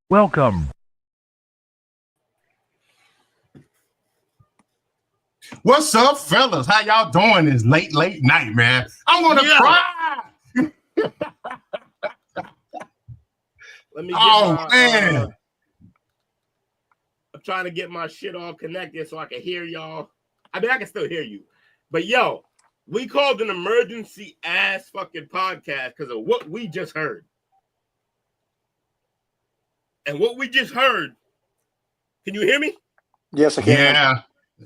Welcome. What's up, fellas? How y'all doing this late night, man? I'm gonna cry. Let me get man. I'm trying to get my shit all connected so I can hear y'all. I mean, I can still hear you. But yo, we called an emergency ass fucking podcast because of what we just heard. And what we just heard, can you hear me? Yes, I can. Yeah.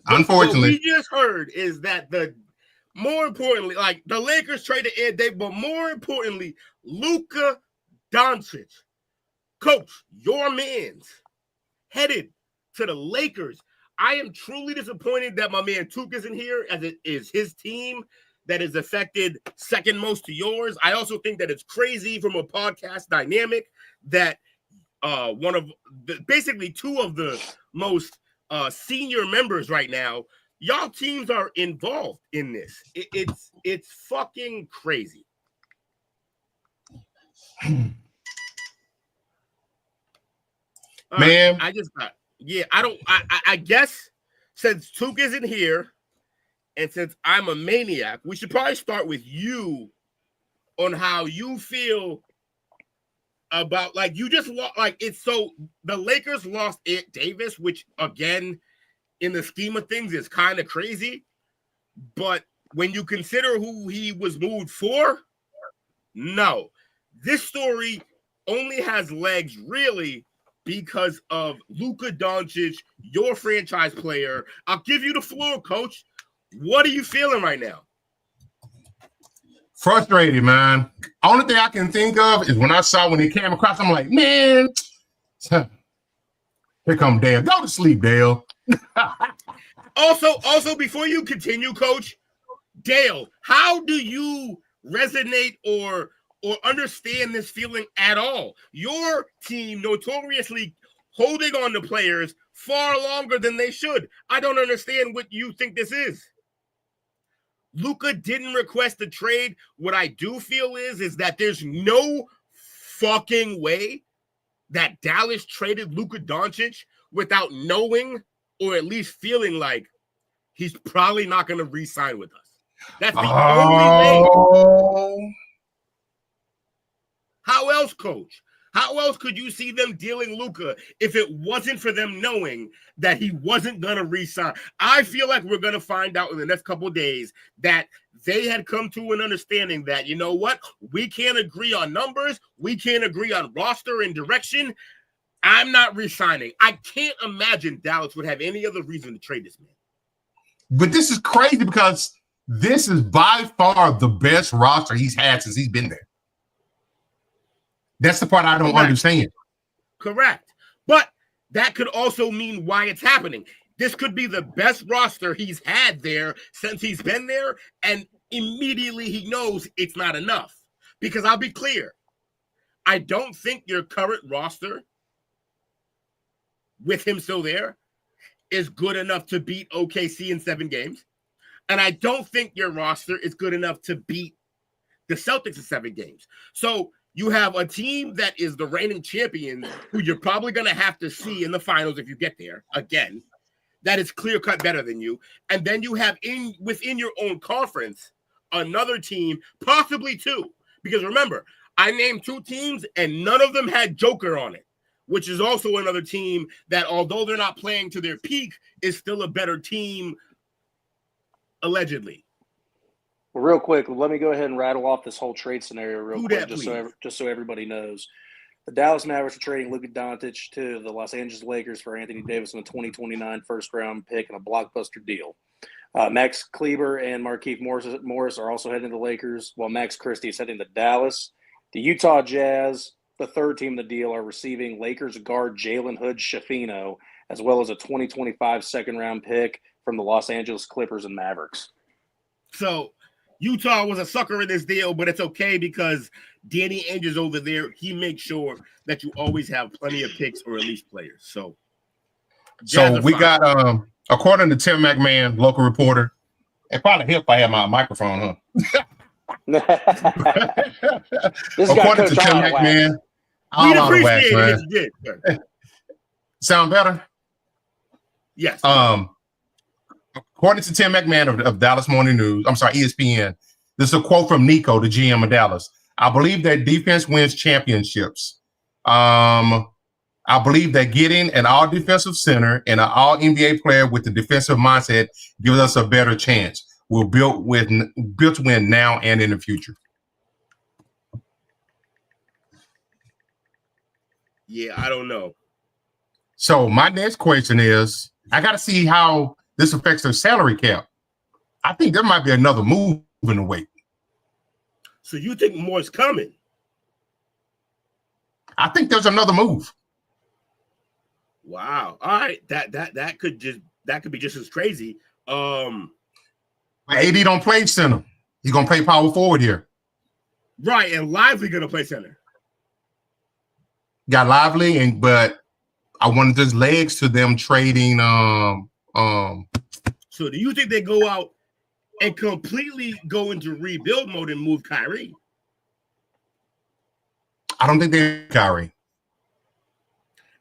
Unfortunately. What we just heard is that more importantly, like the Lakers traded Ed Davis, but more importantly, Luka Doncic, coach, your man's headed to the Lakers. I am truly disappointed that my man Took isn't here, as it is his team that is affected second most to yours. I also think that it's crazy from a podcast dynamic that basically two of the most senior members right now, y'all teams are involved in this. It's fucking crazy. Man, I guess since Took isn't here and since I'm a maniac, we should probably start with you on how you feel about, like, you just lost, like, it's so the Lakers lost Ed Davis, which again in the scheme of things is kind of crazy, but when you consider who he was moved for, no, this story only has legs really because of Luka Doncic, your franchise player. I'll give you the floor, coach. What are you feeling right now? Frustrated, man. Only thing I can think of is when they came across, I'm like, man, here come Dale. Go to sleep, Dale. Also, before you continue, coach, Dale, how do you resonate or understand this feeling at all? Your team notoriously holding on to players far longer than they should. I don't understand what you think this is. Luka didn't request a trade. What I do feel is that there's no fucking way that Dallas traded Luka Doncic without knowing or at least feeling like he's probably not going to re-sign with us. That's the only way. How else, coach? How else could you see them dealing Luka if it wasn't for them knowing that he wasn't going to re-sign? I feel like we're going to find out in the next couple of days that they had come to an understanding that, you know what, we can't agree on numbers, we can't agree on roster and direction. I'm not re-signing. I can't imagine Dallas would have any other reason to trade this man. But this is crazy because this is by far the best roster he's had since he's been there. That's the part I don't understand. Correct. But that could also mean why it's happening. This could be the best roster he's had there since he's been there, and immediately he knows it's not enough. Because I'll be clear, I don't think your current roster, with him still there, is good enough to beat OKC in 7 games. And I don't think your roster is good enough to beat the Celtics in 7 games. So you have a team that is the reigning champion, who you're probably going to have to see in the finals if you get there again, that is clear-cut better than you. And then you have within your own conference another team, possibly 2. Because remember, I named 2 teams and none of them had Joker on it, which is also another team that, although they're not playing to their peak, is still a better team, allegedly. Well, real quick, let me go ahead and rattle off this whole trade scenario real quick, that, just so everybody knows. The Dallas Mavericks are trading Luka Doncic to the Los Angeles Lakers for Anthony Davis and a 2029 first-round pick and a blockbuster deal. Max Kleber and Markieff Morris are also heading to the Lakers, while Max Christie is heading to Dallas. The Utah Jazz, the third team in the deal, are receiving Lakers guard Jalen Hood-Schifino, as well as a 2025 second-round pick from the Los Angeles Clippers and Mavericks. So Utah was a sucker in this deal, but it's okay because Danny Ainge is over there. He makes sure that you always have plenty of picks or at least players. So we got, according to Tim McMahon, local reporter, it probably helped if I had my microphone, huh? According to Tim McMahon, All We'd out of wax, appreciate it man. if you did. Sir. Sound better? Yes. According to Tim McMahon of Dallas Morning News, I'm sorry, ESPN, this is a quote from Nico, the GM of Dallas. I believe that defense wins championships. I believe that getting an all defensive center and an all NBA player with the defensive mindset gives us a better chance. We're built to win now and in the future. Yeah, I don't know. So my next question is, I got to see how this affects their salary cap. I think there might be another move in the wait. So you think more is coming? I think there's another move. Wow. All right. That could be just as crazy. AD don't play center. He's gonna play power forward here. Right, and Lively gonna play center. Got Lively, but I wanted his legs to them trading. So do you think they go out and completely go into rebuild mode and move Kyrie? I don't think they Kyrie.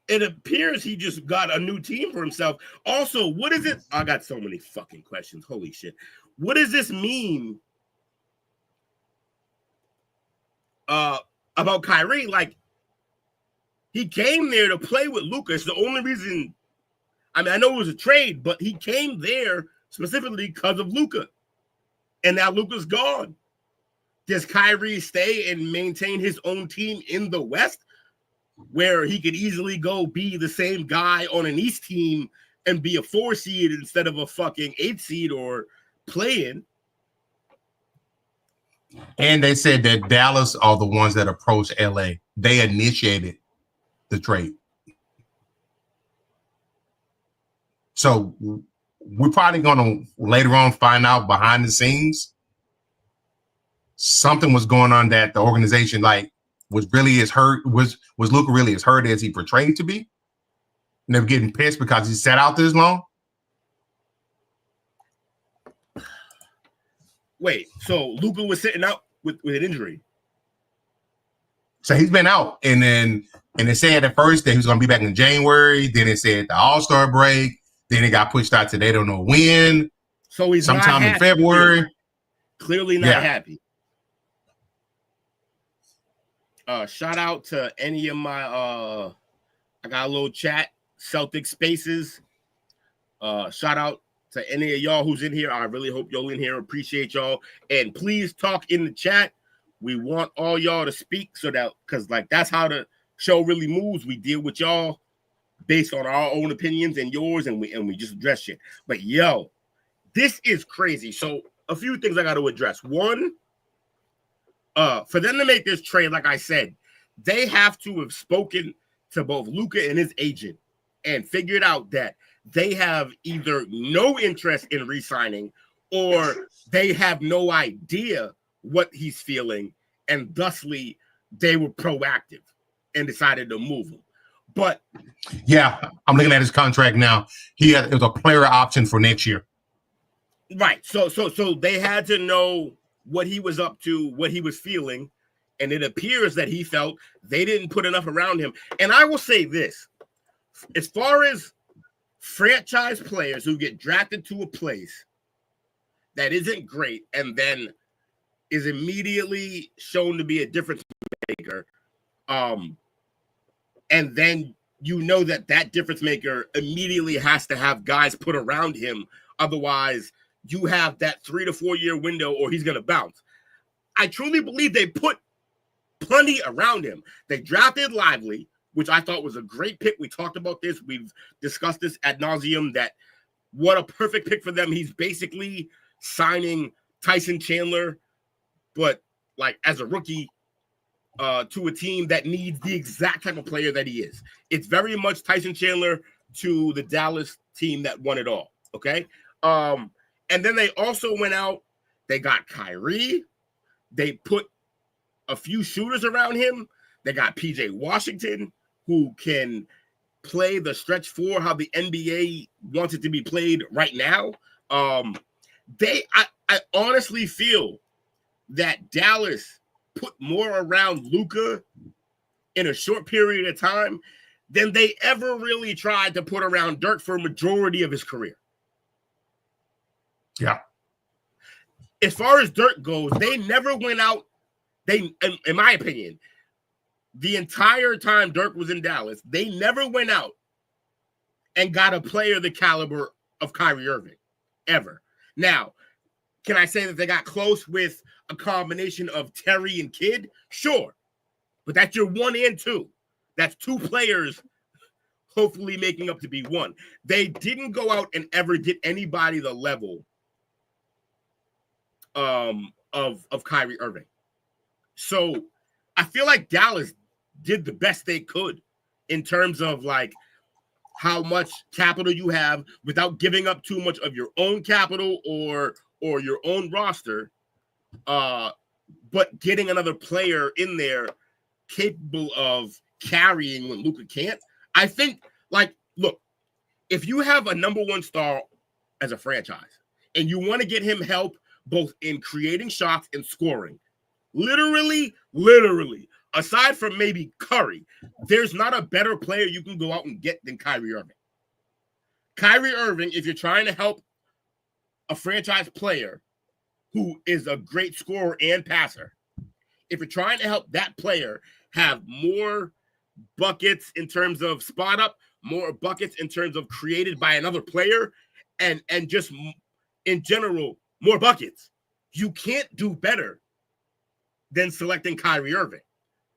It appears he just got a new team for himself. Also, what is it? I got so many fucking questions. Holy shit. What does this mean about Kyrie? Like, he came there to play with Luka. It's the only reason. I mean, I know it was a trade, but he came there specifically because of Luka. And now Luka's gone. Does Kyrie stay and maintain his own team in the West, where he could easily go be the same guy on an East team and be a 4 seed instead of a fucking 8 seed or play-in? And they said that Dallas are the ones that approached LA. They initiated the trade. So we're probably going to later on find out behind the scenes something was going on that the organization was really as hurt was Luka really as hurt as he portrayed to be, and they're getting pissed because he sat out this long. Wait, so Luka was sitting out with an injury? So he's been out, and they said at first that he was going to be back in January. Then it said the All-Star break. Then it got pushed out to they don't know when. So he's sometime not in February. Clearly not happy. Shout out to any of my I got a little chat, Celtic Spaces. Shout out to any of y'all who's in here. I really hope y'all in here. Appreciate y'all. And please talk in the chat. We want all y'all to speak so that, because that's how the show really moves. We deal with y'all based on our own opinions and yours, and we just address shit. But yo, this is crazy. So a few things I got to address. One, for them to make this trade, like I said, they have to have spoken to both Luka and his agent and figured out that they have either no interest in re-signing or they have no idea what he's feeling, and thusly they were proactive and decided to move him. But yeah, I'm looking at his contract now. It was a player option for next year. Right. So they had to know what he was up to, what he was feeling, and it appears that he felt they didn't put enough around him. And I will say this, as far as franchise players who get drafted to a place that isn't great and then is immediately shown to be a difference maker, and then you know that difference maker immediately has to have guys put around him. Otherwise, you have that 3 to 4 year window or he's going to bounce. I truly believe they put plenty around him. They drafted Lively, which I thought was a great pick. We talked about this. We've discussed this ad nauseum, that what a perfect pick for them. He's basically signing Tyson Chandler, but as a rookie, to a team that needs the exact type of player that he is. It's very much Tyson Chandler to the Dallas team that won it all. Okay. And then they also went out, they got Kyrie. They put a few shooters around him. They got PJ Washington, who can play the stretch 4 how the NBA wants it to be played right now. I honestly feel that Dallas put more around Luka in a short period of time than they ever really tried to put around Dirk for a majority of his career. Yeah. As far as Dirk goes, they never went out. In my opinion, the entire time Dirk was in Dallas, they never went out and got a player the caliber of Kyrie Irving, ever. Now, can I say that they got close with a combination of Terry and Kidd? Sure. But that's your 1 and 2. That's 2 players hopefully making up to be 1. They didn't go out and ever get anybody the level of Kyrie Irving. So I feel like Dallas did the best they could in terms of like how much capital you have without giving up too much of your own capital or your own roster, but getting another player in there capable of carrying when Luka can't. I think, like, look, if you have a number 1 star as a franchise and you want to get him help both in creating shots and scoring, literally, aside from maybe Curry, there's not a better player you can go out and get than Kyrie Irving. Kyrie Irving, if you're trying to help a franchise player who is a great scorer and passer, if you're trying to help that player have more buckets in terms of spot up, more buckets in terms of created by another player, and just in general, more buckets, you can't do better than selecting Kyrie Irving.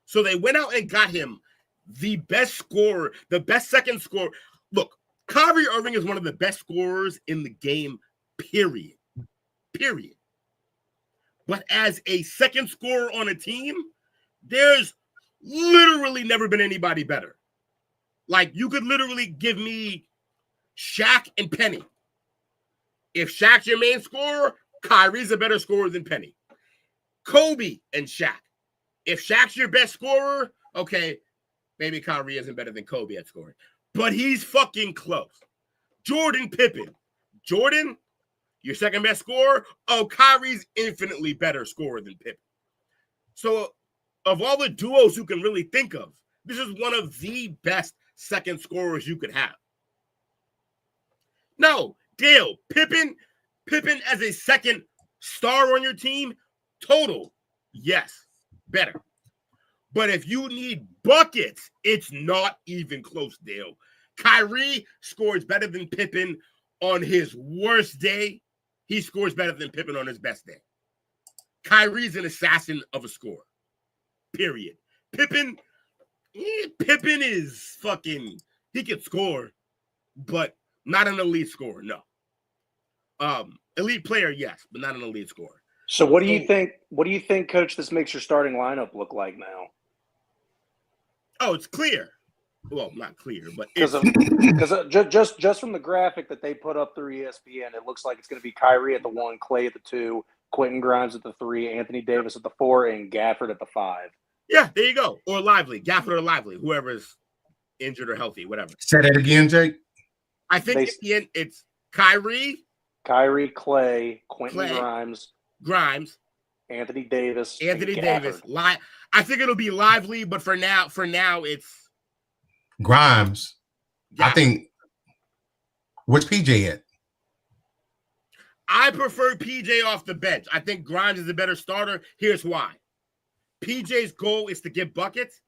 So they went out and got him the best scorer, the best second scorer. Look, Kyrie Irving is one of the best scorers in the game, period. But as a second scorer on a team, there's literally never been anybody better. Like, you could literally give me Shaq and Penny. If Shaq's your main scorer, Kyrie's a better scorer than Penny. Kobe and Shaq. If Shaq's your best scorer, okay, maybe Kyrie isn't better than Kobe at scoring, but he's fucking close. Jordan, Pippen. Jordan, your second best scorer? Oh, Kyrie's infinitely better scorer than Pippen. So, of all the duos you can really think of, this is one of the best second scorers you could have. No, Dale, Pippen as a second star on your team, total, yes, better. But if you need buckets, it's not even close, Dale. Kyrie scores better than Pippen on his worst day. He scores better than Pippen on his best day. Kyrie's an assassin of a scorer, period. Pippen is fucking, he can score, but not an elite scorer, no. Elite player, yes, but not an elite scorer. So what do you think? What do you think, Coach? This makes your starting lineup look like now? Oh, it's clear. Well, not clear, but because just from the graphic that they put up through ESPN, it looks like it's going to be Kyrie at the 1, Clay at the 2, Quentin Grimes at the 3, Anthony Davis at the 4, and Gafford at the 5. Yeah, there you go. Or Lively, Gafford or Lively, whoever's injured or healthy, whatever. Say that again, Jake. I think at the end it's Kyrie, Clay, Quentin Grimes, Anthony Davis. I think it'll be Lively, but for now it's Grimes. Yeah. I think. Where's PJ at? I prefer PJ off the bench. I think Grimes is a better starter. Here's why. PJ's goal is to get buckets,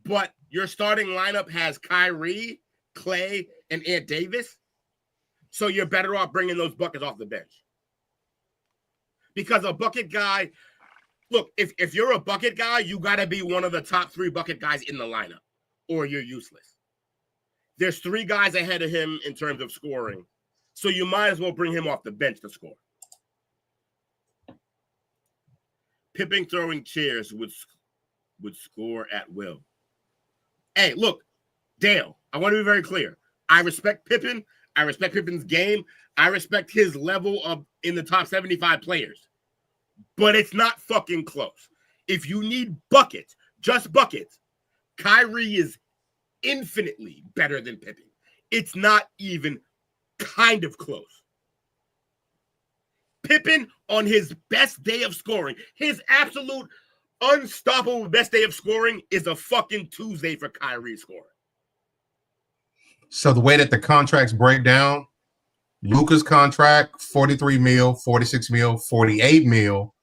but your starting lineup has Kyrie, Clay, and Ant Davis. So you're better off bringing those buckets off the bench. Because a bucket guy, look, if you're a bucket guy, you got to be one of the top 3 bucket guys in the lineup, or you're useless. There's 3 guys ahead of him in terms of scoring, so you might as well bring him off the bench to score. Pippen throwing chairs would score at will. Hey, look, Dale, I want to be very clear. I respect Pippen. I respect Pippen's game. I respect his level of in the top 75 players. But it's not fucking close. If you need buckets, just buckets, Kyrie is infinitely better than Pippen. It's not even kind of close. Pippen, on his best day of scoring, his absolute unstoppable best day of scoring is a fucking Tuesday for Kyrie scoring. So the way that the contracts break down, Luka's contract, 43 mil, 46 mil, 48 mil.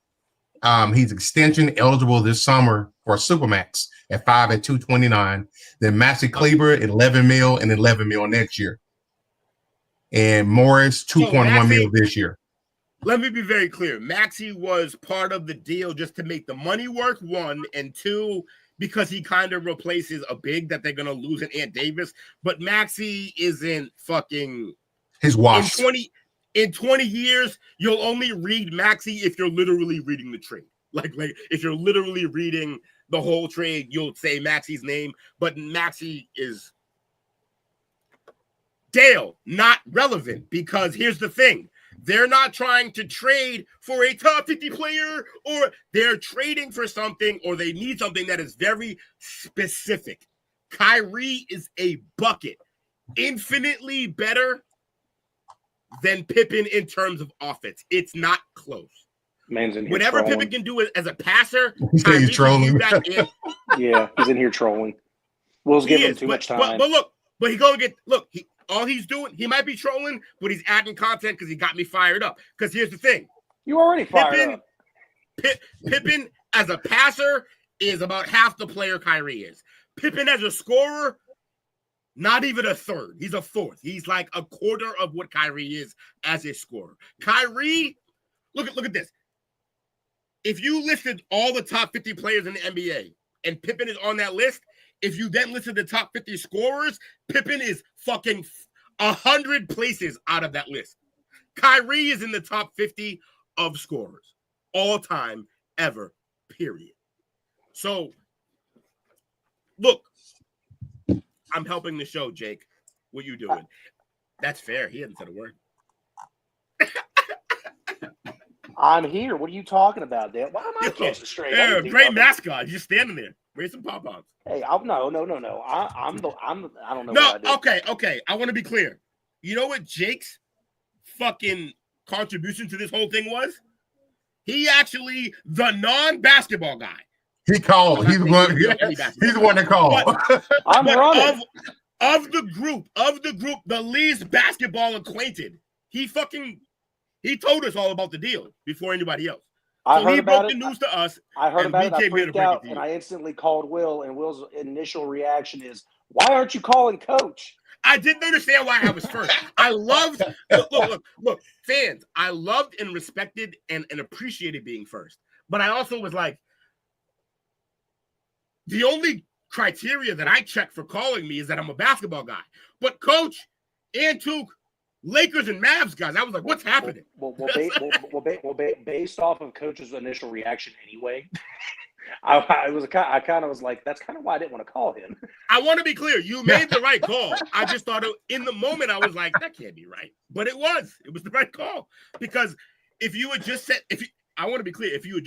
He's extension eligible this summer for a Supermax at 5 at 229. Then Maxi Kleber, 11 mil and 11 mil next year. And Morris, 2.1 mil this year. Let me be very clear. Maxi was part of the deal just to make the money work, one, and two, because he kind of replaces a big that they're going to lose in Ant Davis. But Maxi isn't fucking... He's washed. In 20 years, you'll only read Maxi if you're literally reading the trade. Like if you're literally reading the whole trade, you'll say Maxi's name. But Maxi is... Dale, not relevant, because here's the thing. They're not trying to trade for a top 50 player, or they're trading for something, or they need something that is very specific. Kyrie is a bucket, infinitely better than Pippen in terms of offense. It's not close. Man's in here Whatever trolling. Pippen can do as a passer, He's trolling. Yeah, he's in here trolling. Will's giving him too much time. But look, but he gonna get all he's doing, he might be trolling, but he's adding content because he got me fired up. Because here's the thing. You already fired up. Pippen as a passer is about half the player Kyrie is. Pippen as a scorer, not even a third. He's a fourth. He's like a quarter of what Kyrie is as a scorer. Kyrie, look at this. If you listed all the top 50 players in the NBA and Pippen is on that list, if you then listed the top 50 scorers, Pippen is fucking 100 places out of that list. Kyrie is in the top 50 of scorers all time, ever, period. So, look, I'm helping the show, Jake. What you doing? That's fair. He hasn't said a word. I'm here. What are you talking about, Dale? Why am I catching straight? Yeah, great mascot. You're just standing there. Raise some pom-poms. Hey, no. I don't know. No, okay. I want to be clear. You know what Jake's fucking contribution to this whole thing was? He actually the non-basketball guy. He called. He's the one that called. I'm running. Of the group, the least basketball acquainted. He told us all about the deal before anybody else. So he broke the news to us. I heard about it. I freaked out, and I instantly called Will. And Will's initial reaction is, "Why aren't you calling Coach?" I didn't understand why I was first. I loved look, fans. I loved and respected and appreciated being first. But I also was like, the only criteria that I check for calling me is that I'm a basketball guy. But Coach and Took, Lakers and Mavs guys, I was like, what's happening? Based off of Coach's initial reaction anyway, I kind of was like, that's kind of why I didn't want to call him. I want to be clear. You made the right call. I just thought in the moment, I was like, that can't be right. But it was the right call. Because if you had just said, I want to be clear, if you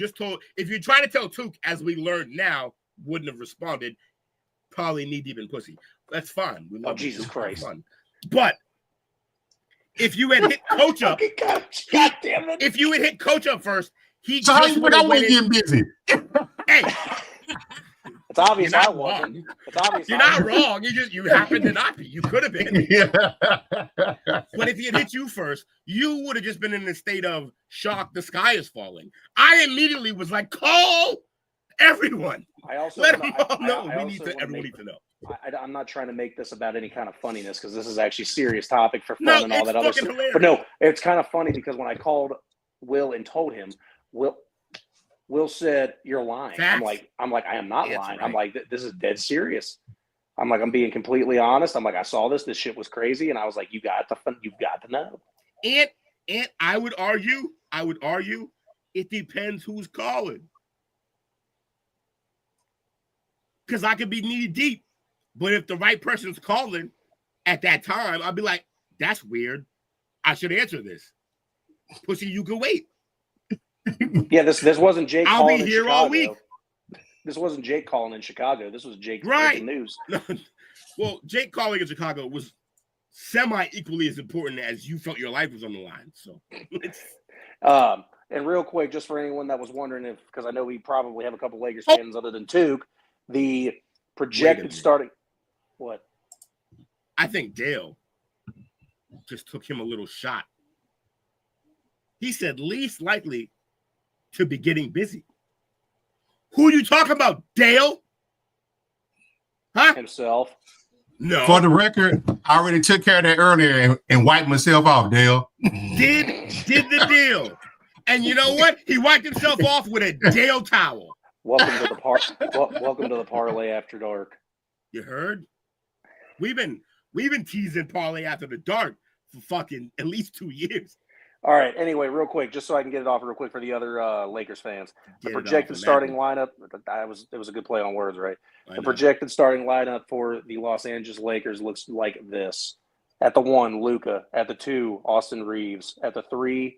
try to tell Took, as we learned now, wouldn't have responded, probably knee deep in pussy. That's fine. We love Jesus Christ. Fun. But if you had hit Coach up, God damn it. If you had hit Coach up first, he so just would have went getting busy. Hey, it's obvious you're I not wasn't. wrong. It's obvious you're not wrong. You happened to not be. You could have been. Yeah. But if he had hit you first, you would have just been in a state of shock. The sky is falling. I immediately was like, call everyone. I also let them all know. Everyone needs to know. I'm not trying to make this about any kind of funniness because this is actually a serious topic for fun and all that other stuff. Hilarious. But no, it's kind of funny because when I called Will and told him, Will said, "You're lying." Facts. I'm like, I am not lying. Right. I'm like, this is dead serious. I'm like, I'm being completely honest. I'm like, I saw this. This shit was crazy, and I was like, you've got to know. And I would argue, it depends who's calling. Because I could be knee deep, but if the right person's calling at that time, I'll be like, that's weird. I should answer this. Pussy, you can wait. Yeah, this wasn't Jake I'll calling be in here Chicago. all week. This wasn't Jake calling in Chicago. This was Jake right. breaking news. Well, Jake calling in Chicago was semi-equally as important as you felt your life was on the line. So And real quick, just for anyone that was wondering if, because I know we probably have a couple Lakers fans other than Tuke, the projected starting. What? I think Dale just took him a little shot. He said least likely to be getting busy. Who are you talking about, Dale? Huh? Himself. No. For the record, I already took care of that earlier and wiped myself off, Dale. Did the deal. And you know what? He wiped himself off with a Dale towel. Welcome to the parlay after dark. You heard? We've been teasing parlay after the dark for fucking at least 2 years. All right. Anyway, real quick, just so I can get it off real quick for the other Lakers fans. The projected starting lineup. It was a good play on words, right? The projected starting lineup for the Los Angeles Lakers looks like this: at the 1, Luka; at the 2, Austin Reeves; at the 3,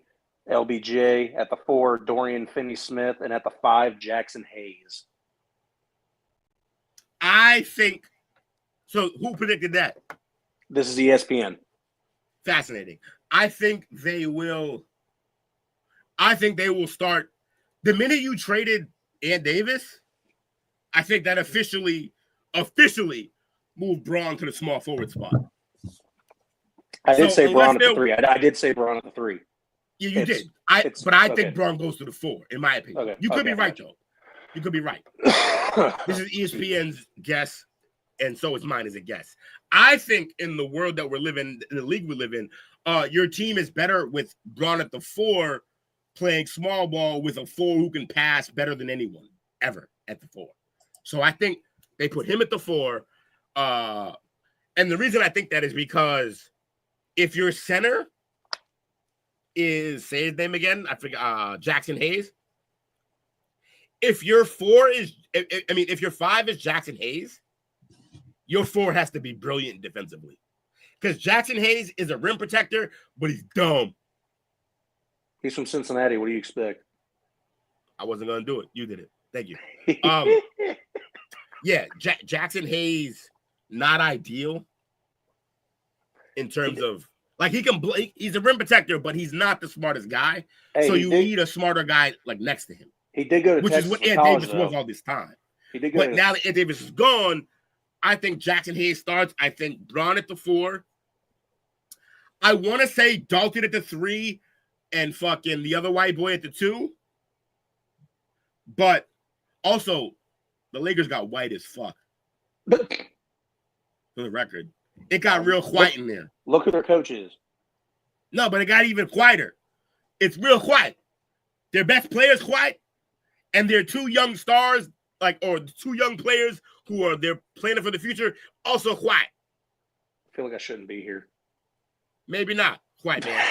LBJ; at the 4, Dorian Finney-Smith; and at the 5, Jackson Hayes. I think so. Who predicted that? This is ESPN. Fascinating. I think they will start the minute you traded Ant Davis. I think that officially moved Braun to the small forward spot. I did say Braun at the 3. I did say Braun at the 3. Yeah, you did. I think Braun goes to the 4, in my opinion. Okay. You could be right, though. You could be right. This is ESPN's guess, and so is mine as a guess. I think in the world that we're living, in the league we live in, your team is better with Braun at the 4, playing small ball with a 4 who can pass better than anyone ever at the 4. So I think they put him at the 4. And the reason I think that is because if your center is, say his name again, I forget, Jackson Hayes. If your 4 is, if your 5 is Jackson Hayes, your 4 has to be brilliant defensively. Because Jackson Hayes is a rim protector, but he's dumb. He's from Cincinnati. What do you expect? I wasn't going to do it. You did it. Thank you. Yeah, Jackson Hayes, not ideal in terms of, like, he's a rim protector, but he's not the smartest guy. Hey, so you need a smarter guy, like, next to him. He did go to Texas, which is what Ant Davis was all this time. He did go but now that Ant Davis is gone, I think Jackson Hayes starts. I think Braun at the 4. I want to say Dalton at the 3 and fucking the other white boy at the 2. But also, the Lakers got white as fuck. For the record. It got real quiet in there. Look who their coach is. No, but it got even quieter. It's real quiet. Their best players quiet, and their 2 young stars, or 2 young players who they're planning for the future, also quiet. I feel like I shouldn't be here. Maybe not. Quiet, man.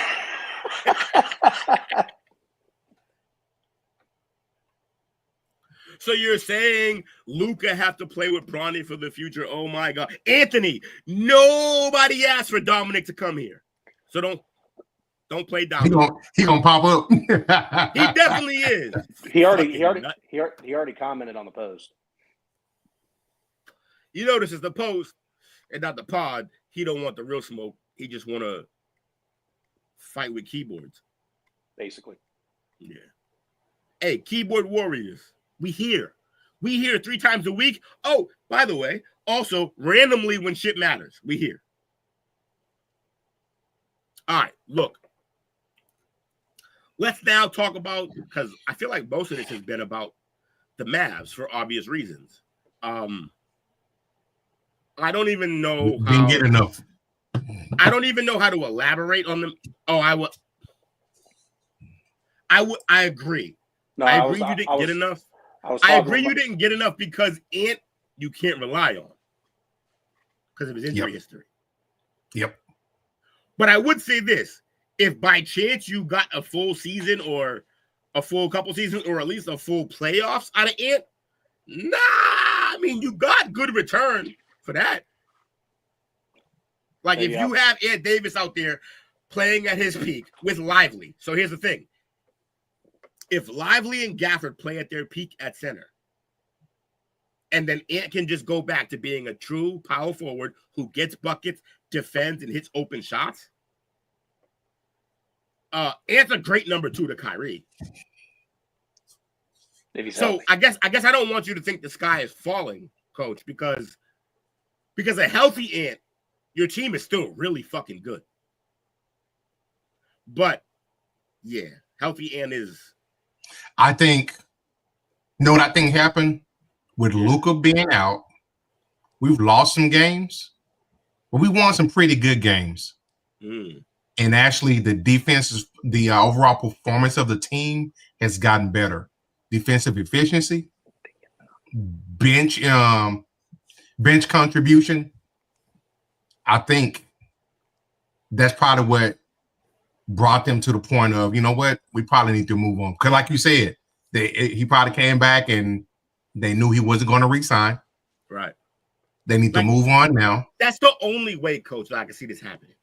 So you're saying Luka have to play with Bronny for the future? Oh my God, Anthony! Nobody asked for Dominic to come here, so don't play Dominic. He gonna pop up. He definitely is. He already commented on the post. You know this is the post and not the pod. He don't want the real smoke. He just want to fight with keyboards. Basically. Yeah. Hey, keyboard warriors. We here 3 times a week. Oh, by the way, also randomly when shit matters, we here. All right, look. Let's now talk about, because I feel like most of this has been about the Mavs for obvious reasons. I don't even know how. Didn't get enough. I don't even know how to elaborate on them. Oh, I agree. No, I agree you didn't get enough. I agree you didn't get enough because Ant you can't rely on because of his injury history. Yep. But I would say this: if by chance you got a full season or a full couple seasons or at least a full playoffs out of Ant, I mean you got good return for that. Like if you have Ant Davis out there playing at his peak with Lively. So here's the thing. If Lively and Gafford play at their peak at center, and then Ant can just go back to being a true power forward who gets buckets, defends, and hits open shots, Ant's a great number 2 to Kyrie. If he's So healthy. I guess I don't want you to think the sky is falling, Coach, because a healthy Ant, your team is still really fucking good. But yeah, healthy Ant is. I think. You know what I think happened with Luka being out? We've lost some games, but we won some pretty good games. And actually, the defense, the overall performance of the team has gotten better. Defensive efficiency, bench contribution. I think that's probably what brought them to the point of, you know what, we probably need to move on. Because like you said, he probably came back and they knew he wasn't going to resign. Right. They need to move on now. That's the only way, Coach, that I can see this happening.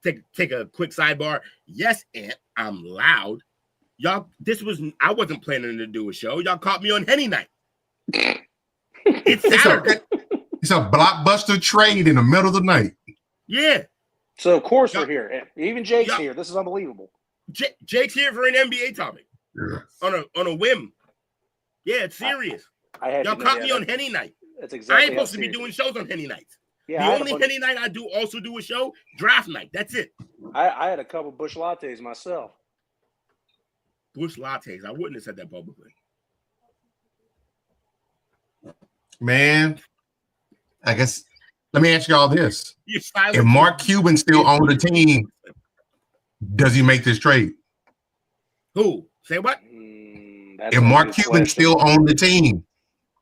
Take a quick sidebar. Yes, Ant, I'm loud. Y'all, I wasn't planning to do a show. Y'all caught me on Henny night. It's Saturday. It's a blockbuster trade in the middle of the night. Yeah. So of course we're here. Even Jake's here. This is unbelievable. Jake's here for an NBA topic. Yeah. On a whim. Yeah, it's serious. Y'all caught me on Henny night. That's exactly. I ain't supposed to be doing shows on Henny nights. Yeah, the only Henny night I also do a show, draft night. That's it. I had a couple Bush lattes myself. Bush lattes. I wouldn't have said that publicly. Man, I guess let me ask y'all this. If Mark Cuban still on the team, does he make this trade? Who? Say what? If Mark Cuban still on the team,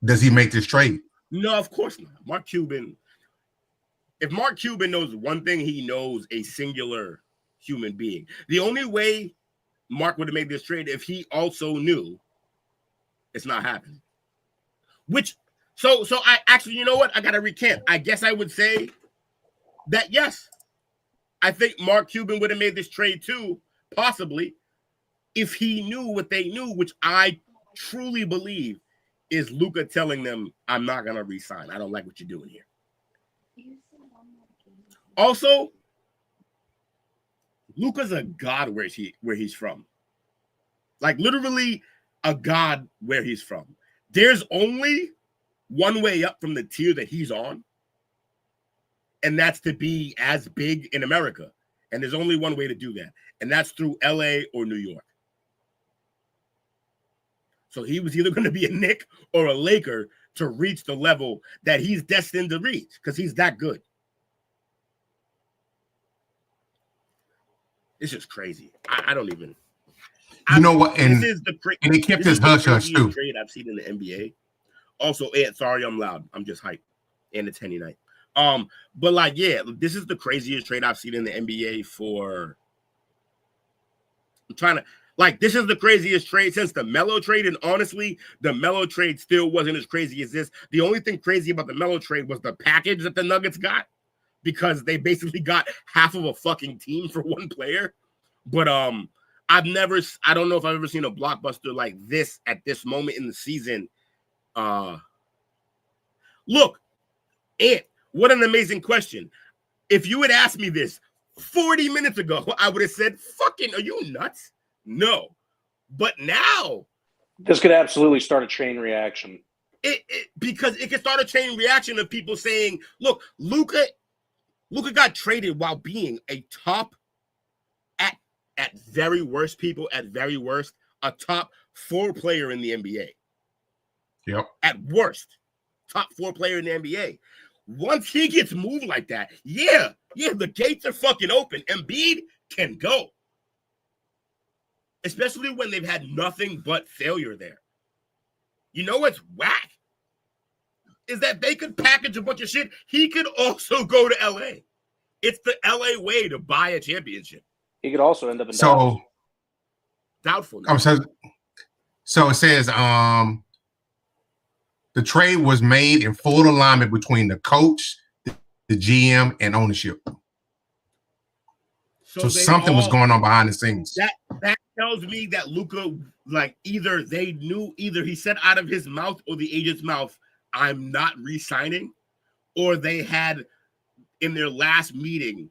does he make this trade? No, of course not. Mark Cuban. If Mark Cuban knows one thing, he knows a singular human being. The only way Mark would have made this trade if he also knew it's not happening. So I actually, you know what? I got to recant. I guess I would say that, yes, I think Mark Cuban would have made this trade too, possibly, if he knew what they knew, which I truly believe is Luka telling them, I'm not going to resign. I don't like what you're doing here. Also, Luka's a god where he's from. Like, literally a god where he's from. There's only one way up from the tier that he's on, and that's to be as big in America. And there's only one way to do that, and that's through LA or New York. So he was either going to be a Knick or a Laker to reach the level that he's destined to reach because he's that good. It's just crazy. I don't even. You know what? And he kept his hush hush too. Trade I've seen in the NBA. Also, Ed, sorry I'm loud. I'm just hyped. And it's Henny night. But like, yeah, this is the craziest trade I've seen in the NBA for. I'm trying to. Like, this is the craziest trade since the Melo trade. And honestly, the Melo trade still wasn't as crazy as this. The only thing crazy about the Melo trade was the package that the Nuggets got, because they basically got half of a fucking team for one player. But I don't know if I've ever seen a blockbuster like this at this moment in the season. Look, Ant, what an amazing question. If you had asked me this 40 minutes ago, I would have said, fucking, are you nuts? No. But now, this could absolutely start a chain reaction. Because it could start a chain reaction of people saying, look, Luka got traded while being a top, at very worst, a top 4 player in the NBA. Yep. At worst, top 4 player in the NBA. Once he gets moved like that, yeah, the gates are fucking open. Embiid can go. Especially when they've had nothing but failure there. You know what's whack? Is that they could package a bunch of shit. He could also go to LA. It's the LA way to buy a championship. He could also end up in Dallas. Doubtful. So it says the trade was made in full alignment between the coach, the GM, and ownership. So something was going on behind the scenes. That tells me that Luka, like, either he said out of his mouth or the agent's mouth, I'm not re-signing, or they had in their last meeting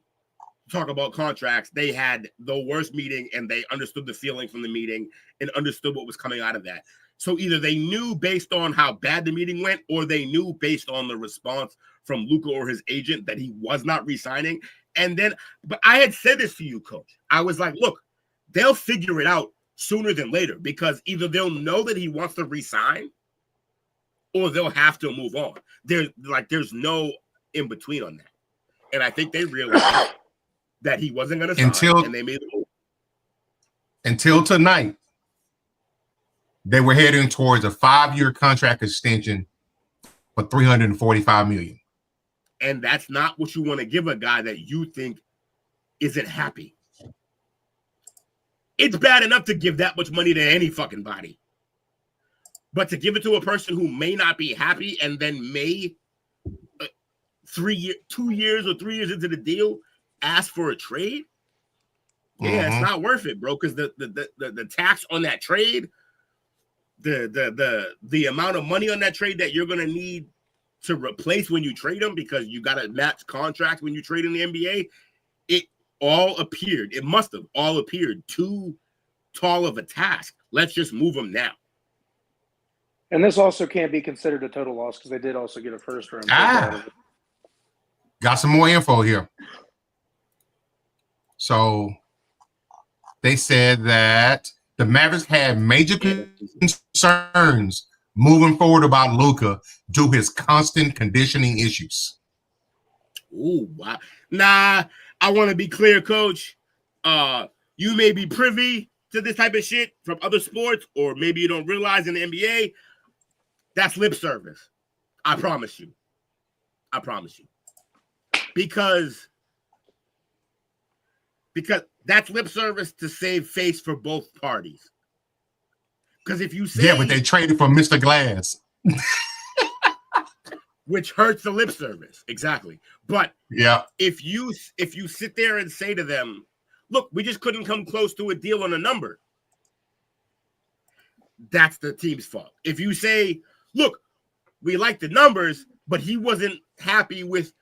talk about contracts, they had the worst meeting and they understood the feeling from the meeting and understood what was coming out of that. So either they knew based on how bad the meeting went, or they knew based on the response from Luka or his agent that he was not re-signing. And then, but I had said this to you, Coach. I was like, look, they'll figure it out sooner than later, because either they'll know that he wants to re-sign or they'll have to move on. There's no in between on that. And I think they realized that he wasn't going to sign, and they made the move. Until tonight, they were heading towards a 5-year contract extension for $345 million. And that's not what you want to give a guy that you think isn't happy. It's bad enough to give that much money to any fucking body. But to give it to a person who may not be happy and then may 2 years or 3 years into the deal ask for a trade, yeah, it's not worth it, bro. Because the tax on that trade, the amount of money on that trade that you're gonna need to replace when you trade them, because you got to match contracts when you trade in the NBA, it must have all appeared too tall of a task. Let's just move them now. And this also can't be considered a total loss because they did also get a first round. Got some more info here. So they said that the Mavericks had major concerns moving forward about Luka due to his constant conditioning issues. Ooh, wow. Nah, I want to be clear, Coach. You may be privy to this type of shit from other sports, or maybe you don't realize in the NBA. That's lip service. I promise you. Because that's lip service to save face for both parties. Because if you say, yeah, but they traded for Mr. Glass, which hurts the lip service, exactly. But yeah, if you sit there and say to them, "Look, we just couldn't come close to a deal on a number," that's the team's fault. If you say, "Look, we like the numbers, but he wasn't happy with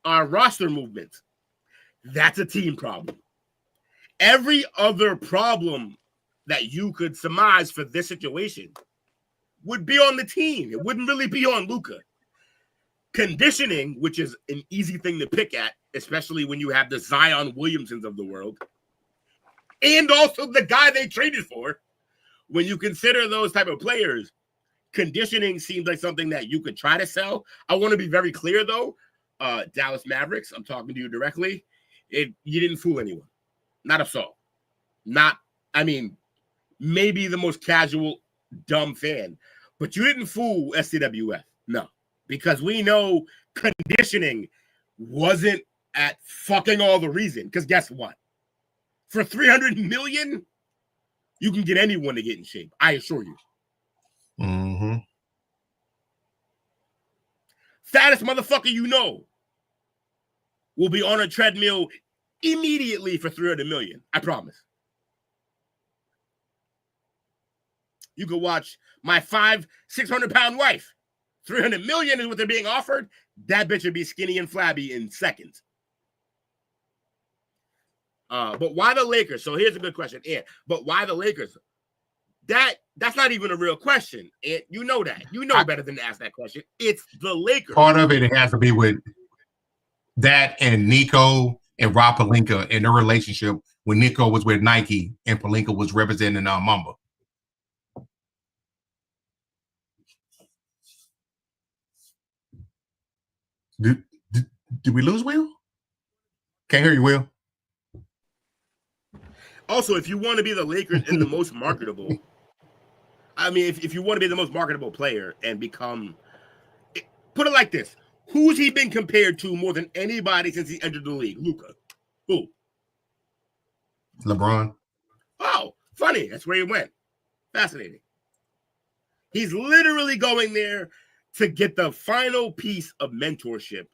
our roster movements," that's a team problem. Every other problem that you could surmise for this situation would be on the team. It wouldn't really be on Luka. Conditioning, which is an easy thing to pick at, especially when you have the Zion Williamsons of the world, and also the guy they traded for. When you consider those type of players, conditioning seems like something that you could try to sell. I want to be very clear, though. Dallas Mavericks, I'm talking to you directly. You didn't fool anyone. Not a soul. Maybe the most casual, dumb fan. But you didn't fool SCWF. No. Because we know conditioning wasn't at fucking all the reason. Because guess what? For $300 million, you can get anyone to get in shape. I assure you. Mm-hmm. Fattest motherfucker you know will be on a treadmill immediately for $300 million. I promise. You could watch my 600-pound wife. $300 million is what they're being offered. That bitch would be skinny and flabby in seconds. But why the Lakers? So here's a good question. Yeah, but why the Lakers? That's not even a real question. And you know that. You know better than to ask that question. It's the Lakers. Part of it has to be with that and Nico and Rob Pelinka and their relationship when Nico was with Nike and Pelinka was representing Mamba. Did we lose Will? Can't hear you, Will. Also, if you want to be the Lakers and the most marketable, if you want to be the most marketable player and become, put it like this: who's he been compared to more than anybody since he entered the league? Luka. Who? LeBron. Oh, funny. That's where he went. Fascinating. He's literally going there to get the final piece of mentorship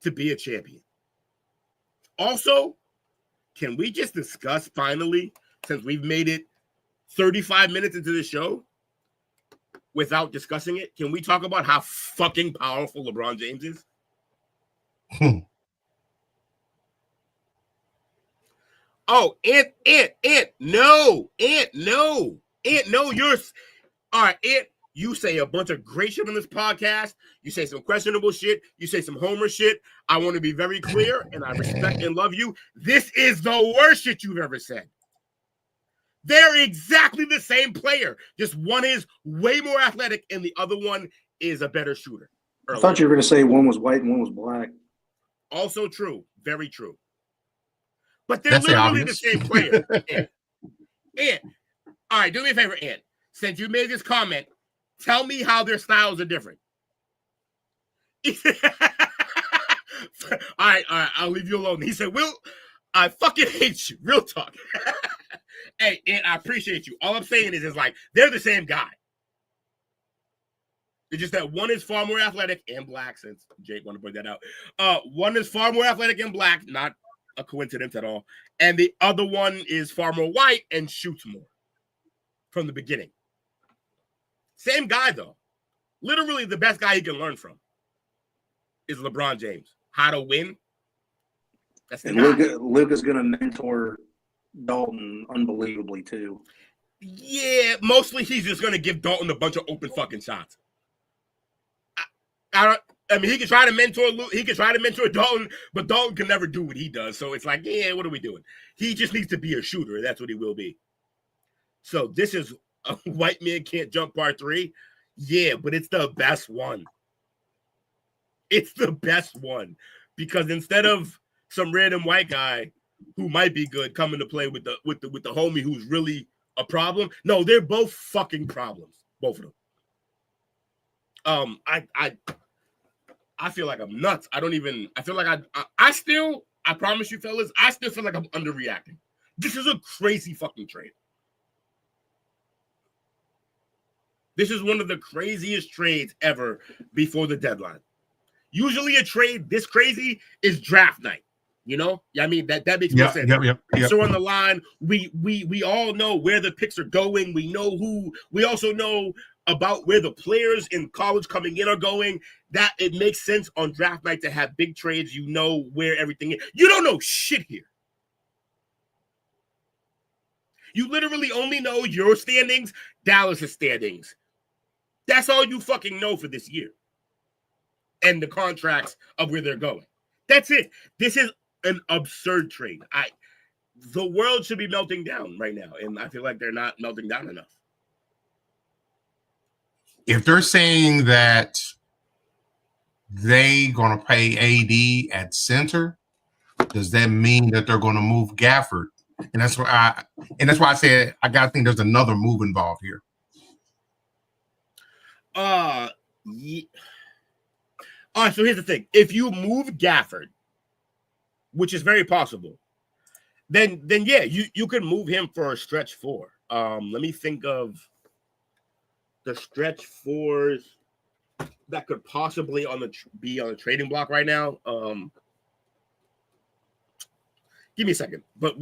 to be a champion. Also, can we just discuss finally, since we've made it 35 minutes into the show without discussing it, can we talk about how fucking powerful LeBron James is? Oh, Ant, no, you're all right, Ant. You say a bunch of great shit on this podcast. You say some questionable shit. You say some Homer shit. I want to be very clear, and I respect and love you. This is the worst shit you've ever said. They're exactly the same player. Just one is way more athletic, and the other one is a better shooter. I thought you were going to say one was white and one was black. Also true. Very true. But they're literally the same player. Ant, all right, do me a favor, Ant. Since you made this comment, tell me how their styles are different. All right, I'll leave you alone. He said, Will, I fucking hate you. Real talk. Hey, Ant, I appreciate you. All I'm saying is like, they're the same guy. It's just that one is far more athletic and black, since Jake wanted to point that out. One is far more athletic and black, not a coincidence at all. And the other one is far more white and shoots more from the beginning. Same guy, though. Literally the best guy he can learn from is LeBron James. How to win. That's the guy. Luka's going to mentor Dalton unbelievably, too. Yeah, mostly he's just going to give Dalton a bunch of open fucking shots. I mean, he can try to mentor Luke. He can try to mentor Dalton, but Dalton can never do what he does. So it's like, yeah, what are we doing? He just needs to be a shooter. That's what he will be. So this is a white man can't jump part 3. Yeah, but it's the best one. It's the best one because instead of some random white guy who might be good coming to play with the homie who's really a problem, no, they're both fucking problems, both of them. I feel like I'm nuts. I feel like I promise you, fellas, I still feel like I'm underreacting. This is a crazy fucking trade. This is one of the craziest trades ever before the deadline. Usually a trade this crazy is draft night. You know? I mean, that makes more sense. Picks are on the line. We all know where the picks are going. We know who. We also know about where the players in college coming in are going. That it makes sense on draft night to have big trades. You know where everything is. You don't know shit here. You literally only know your standings, Dallas' standings. That's all you fucking know for this year. And the contracts of where they're going. That's it. This is an absurd trade. The world should be melting down right now, and I feel like they're not melting down enough. If they're saying that they gonna pay AD at center, does that mean that they're gonna move Gafford? And that's why I said I gotta think there's another move involved here. Yeah. All right, so here's the thing. If you move Gafford, which is very possible, then yeah, you can move him for a stretch 4. Let me think of the stretch 4s that could possibly be on the trading block right now. Give me a second, but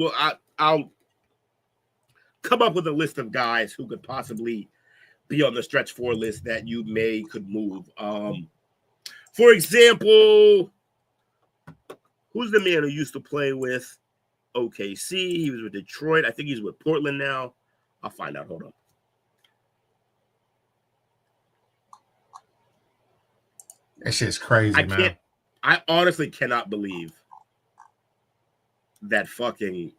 I'll come up with a list of guys who could possibly be on the stretch 4 list that you could move. For example, who's the man who used to play with OKC? He was with Detroit. I think he's with Portland now. I'll find out. Hold on. That shit's crazy, man. I honestly cannot believe that fucking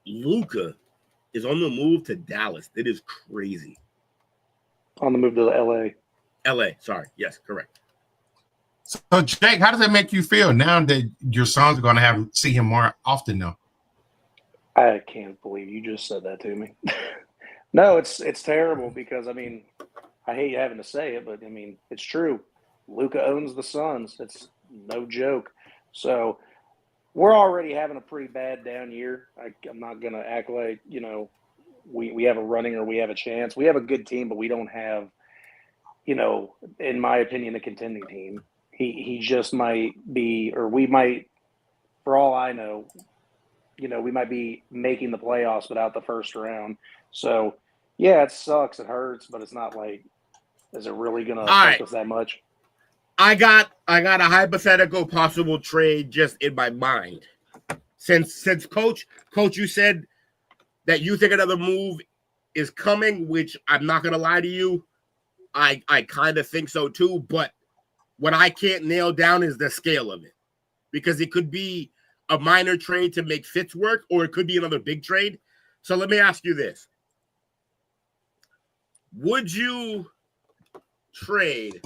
Luka is on the move to Dallas. It is crazy. On the move to LA. LA, sorry. Yes, correct. So, Jake, how does that make you feel now that your sons are going to see him more often now? I can't believe you just said that to me. No, it's terrible because, I mean, I hate having to say it, but, I mean, it's true. Luka owns the Suns. It's no joke. So we're already having a pretty bad down year. I'm not going to act like, you know, we have a running or we have a chance. We have a good team, but we don't have, you know, in my opinion, a contending team. He just might be, or we might, for all I know, you know, we might be making the playoffs without the first round. So, yeah, it sucks. It hurts, but it's not like, is it really going to affect us that much? I got a hypothetical possible trade just in my mind. Since coach, you said that you think another move is coming, which I'm not gonna lie to you, I kind of think so too. But what I can't nail down is the scale of it, because it could be a minor trade to make Fitz work, or it could be another big trade. So let me ask you this: would you trade?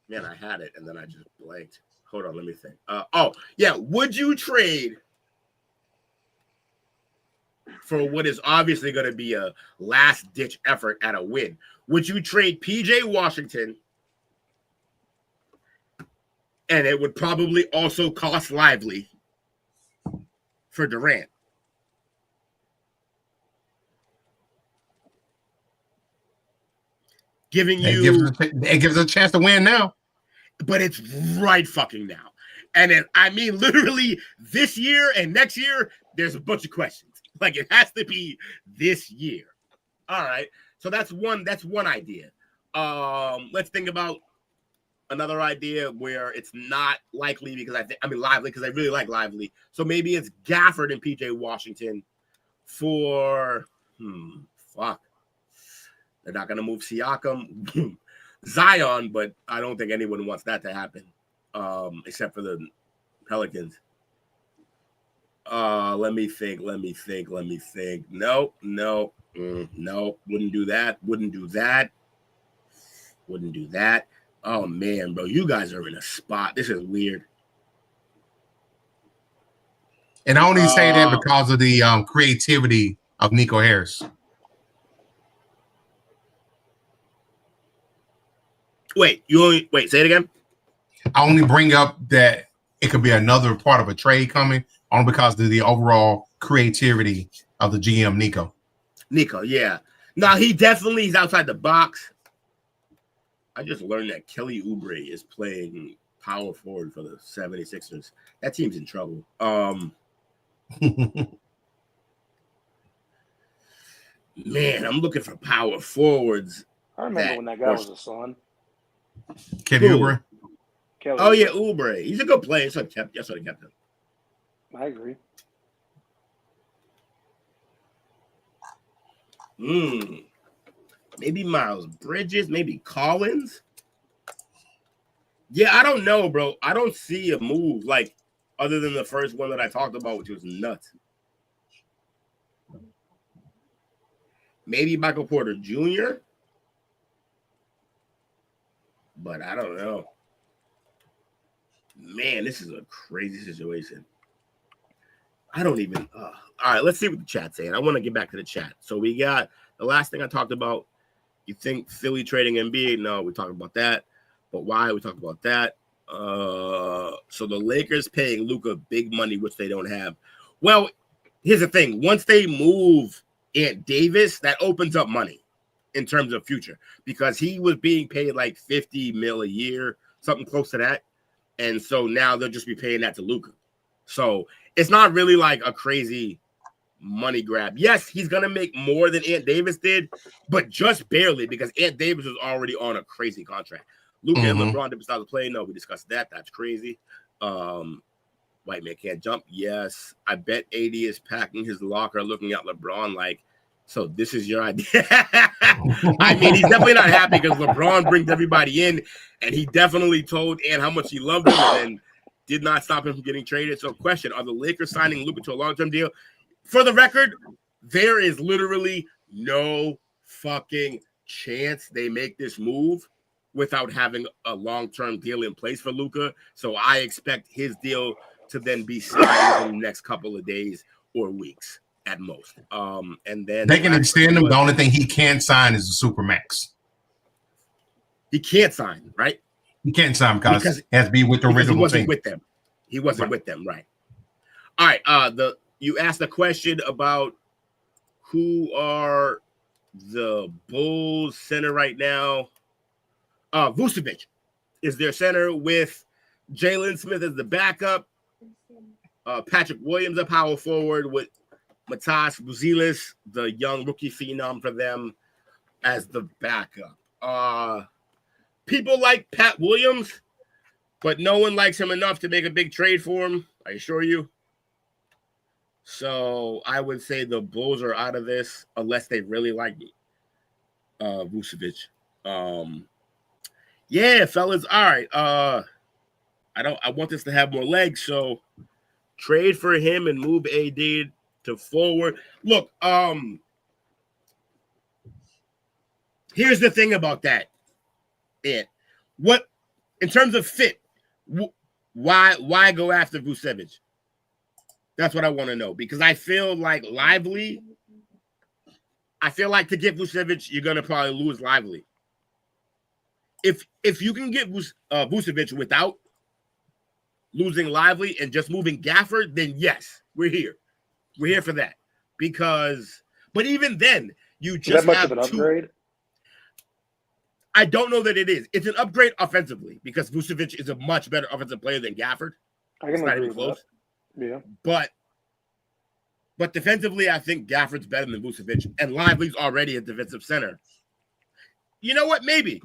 Man, I had it and then I just blanked. Hold on, let me think. Would you trade for what is obviously going to be a last-ditch effort at a win? Would you trade PJ Washington, and it would probably also cost Lively, for Durant? It gives us a chance to win now. But it's right fucking now. And I mean, literally this year and next year, there's a bunch of questions. Like, it has to be this year. All right. So that's one idea. Let's think about another idea where it's not likely, because Lively, because I really like Lively. So maybe it's Gafford and PJ Washington for fuck. They're not gonna move Siakam. Zion, but I don't think anyone wants that to happen, except for the Pelicans. Let me think. No. Wouldn't do that. Oh man, bro, you guys are in a spot. This is weird. And I only say that because of the creativity of Nico Harris. Say it again. I only bring up that it could be another part of a trade coming, only because of the overall creativity of the GM, Nico. Yeah. No, he's outside the box. I just learned that Kelly Oubre is playing power forward for the 76ers. That team's in trouble. Man, I'm looking for power forwards. I remember when that guy was a son. Kelly Oubre. Yeah, Oubre. He's a good player. That's what I kept him. I agree. Maybe Miles Bridges, maybe Collins. Yeah, I don't know, bro. I don't see a move like other than the first one that I talked about, which was nuts. Maybe Michael Porter Jr., but I don't know. Man, this is a crazy situation. I don't even. All right, let's see what the chat's saying. I want to get back to the chat. So we got the last thing I talked about. You think Philly trading Embiid? No, we talked about that. But why? We talked about that. So the Lakers paying Luka big money, which they don't have. Well, here's the thing. Once they move Ant Davis, that opens up money in terms of future, because he was being paid like $50 million a year, something close to that. And so now they'll just be paying that to Luka. So it's not really like a crazy money grab. Yes, he's going to make more than Ant Davis did, but just barely, because Ant Davis was already on a crazy contract. Luka and LeBron didn't start to play. No, we discussed that. That's crazy. White man can't jump. Yes. I bet AD is packing his locker looking at LeBron like, so this is your idea. I mean, he's definitely not happy because LeBron brings everybody in, and he definitely told Ant how much he loved him and did not stop him from getting traded. So question, are the Lakers signing Luka to a long-term deal? For the record, there is literally no fucking chance they make this move without having a long-term deal in place for Luka. So I expect his deal to then be signed in the next couple of days or weeks at most. And then they can extend him. The only thing he can't sign is a supermax. He can't sign, right? He can't sign because he has to be with the original he wasn't team. with them. He wasn't with them, right? All right. You asked a question about who are the Bulls center right now. Vucevic is their center with Jalen Smith as the backup. Patrick Williams, a power forward, with Matas Buzelis, the young rookie phenom for them, as the backup. People like Pat Williams, but no one likes him enough to make a big trade for him. I assure you. So I would say the Bulls are out of this unless they really like Vucevic. Yeah, fellas. All right. I want this to have more legs, so trade for him and move AD to forward. Look, here's the thing about that. What in terms of fit, why go after Vucevic? That's what I want to know, because I feel like Lively. I feel like to get Vucevic, you're gonna probably lose Lively. If you can get Vucevic without losing Lively and just moving Gafford, then yes, we're here. We're here for that. But even then, you just is that much have of an upgrade? I don't know that it is. It's an upgrade offensively because Vucevic is a much better offensive player than Gafford. I can agree with that. Yeah. But defensively, I think Gafford's better than Vucevic, and Lively's already a defensive center. You know what? Maybe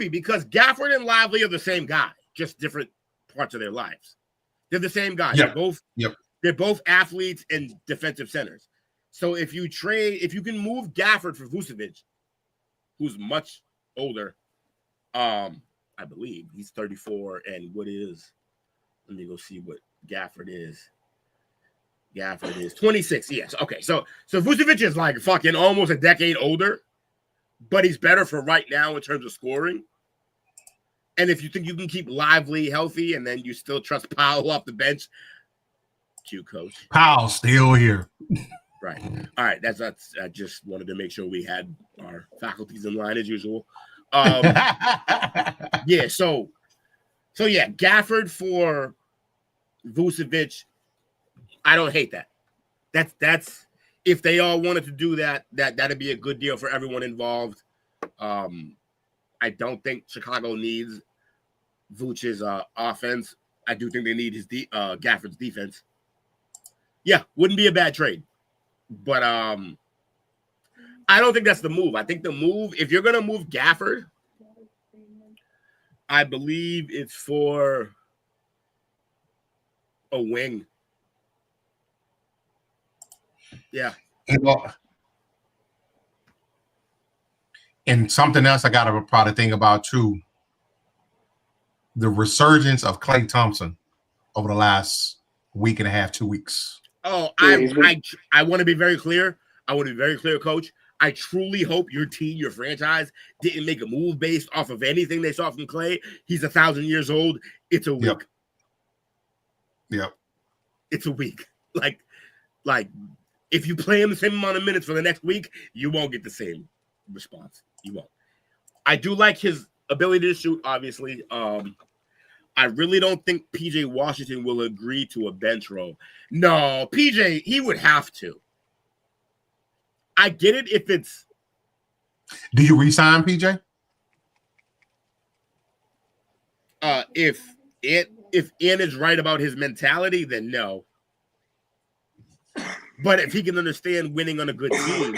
because Gafford and Lively are the same guy, just different parts of their lives. They're the same guy. Yep. They're both athletes and defensive centers. So if you can move Gafford for Vucevic, who's much older, I believe he's 34, and let me go see what Gafford is. Gafford is 26. Yes. Okay. So Vucevic is like fucking almost a decade older, but he's better for right now in terms of scoring. And if you think you can keep Lively healthy and then you still trust Powell off the bench, Q coach. Powell still here. Right. All right. That's I just wanted to make sure we had our faculties in line as usual. Yeah. So yeah, Gafford for Vucevic. I don't hate that. That's if they all wanted to do that'd be a good deal for everyone involved. I don't think Chicago needs Vucevic's offense. I do think they need his Gafford's defense. Yeah, wouldn't be a bad trade. But I don't think that's the move. I think the move, if you're gonna move Gafford, I believe it's for a wing. Yeah. And something else I got to probably think about too: the resurgence of Klay Thompson over the last week and a half, 2 weeks. Oh, I want to be very clear. Coach. I truly hope your team, your franchise, didn't make a move based off of anything they saw from Klay. He's 1,000 years old. It's a week. Yep. It's a week. Like, if you play him the same amount of minutes for the next week, you won't get the same response. You won't. I do like his ability to shoot, obviously. I really don't think PJ Washington will agree to a bench role. No, PJ, he would have to. I get it if it's. Do you re-sign PJ? If Ian is right about his mentality, then no. But if he can understand winning on a good team,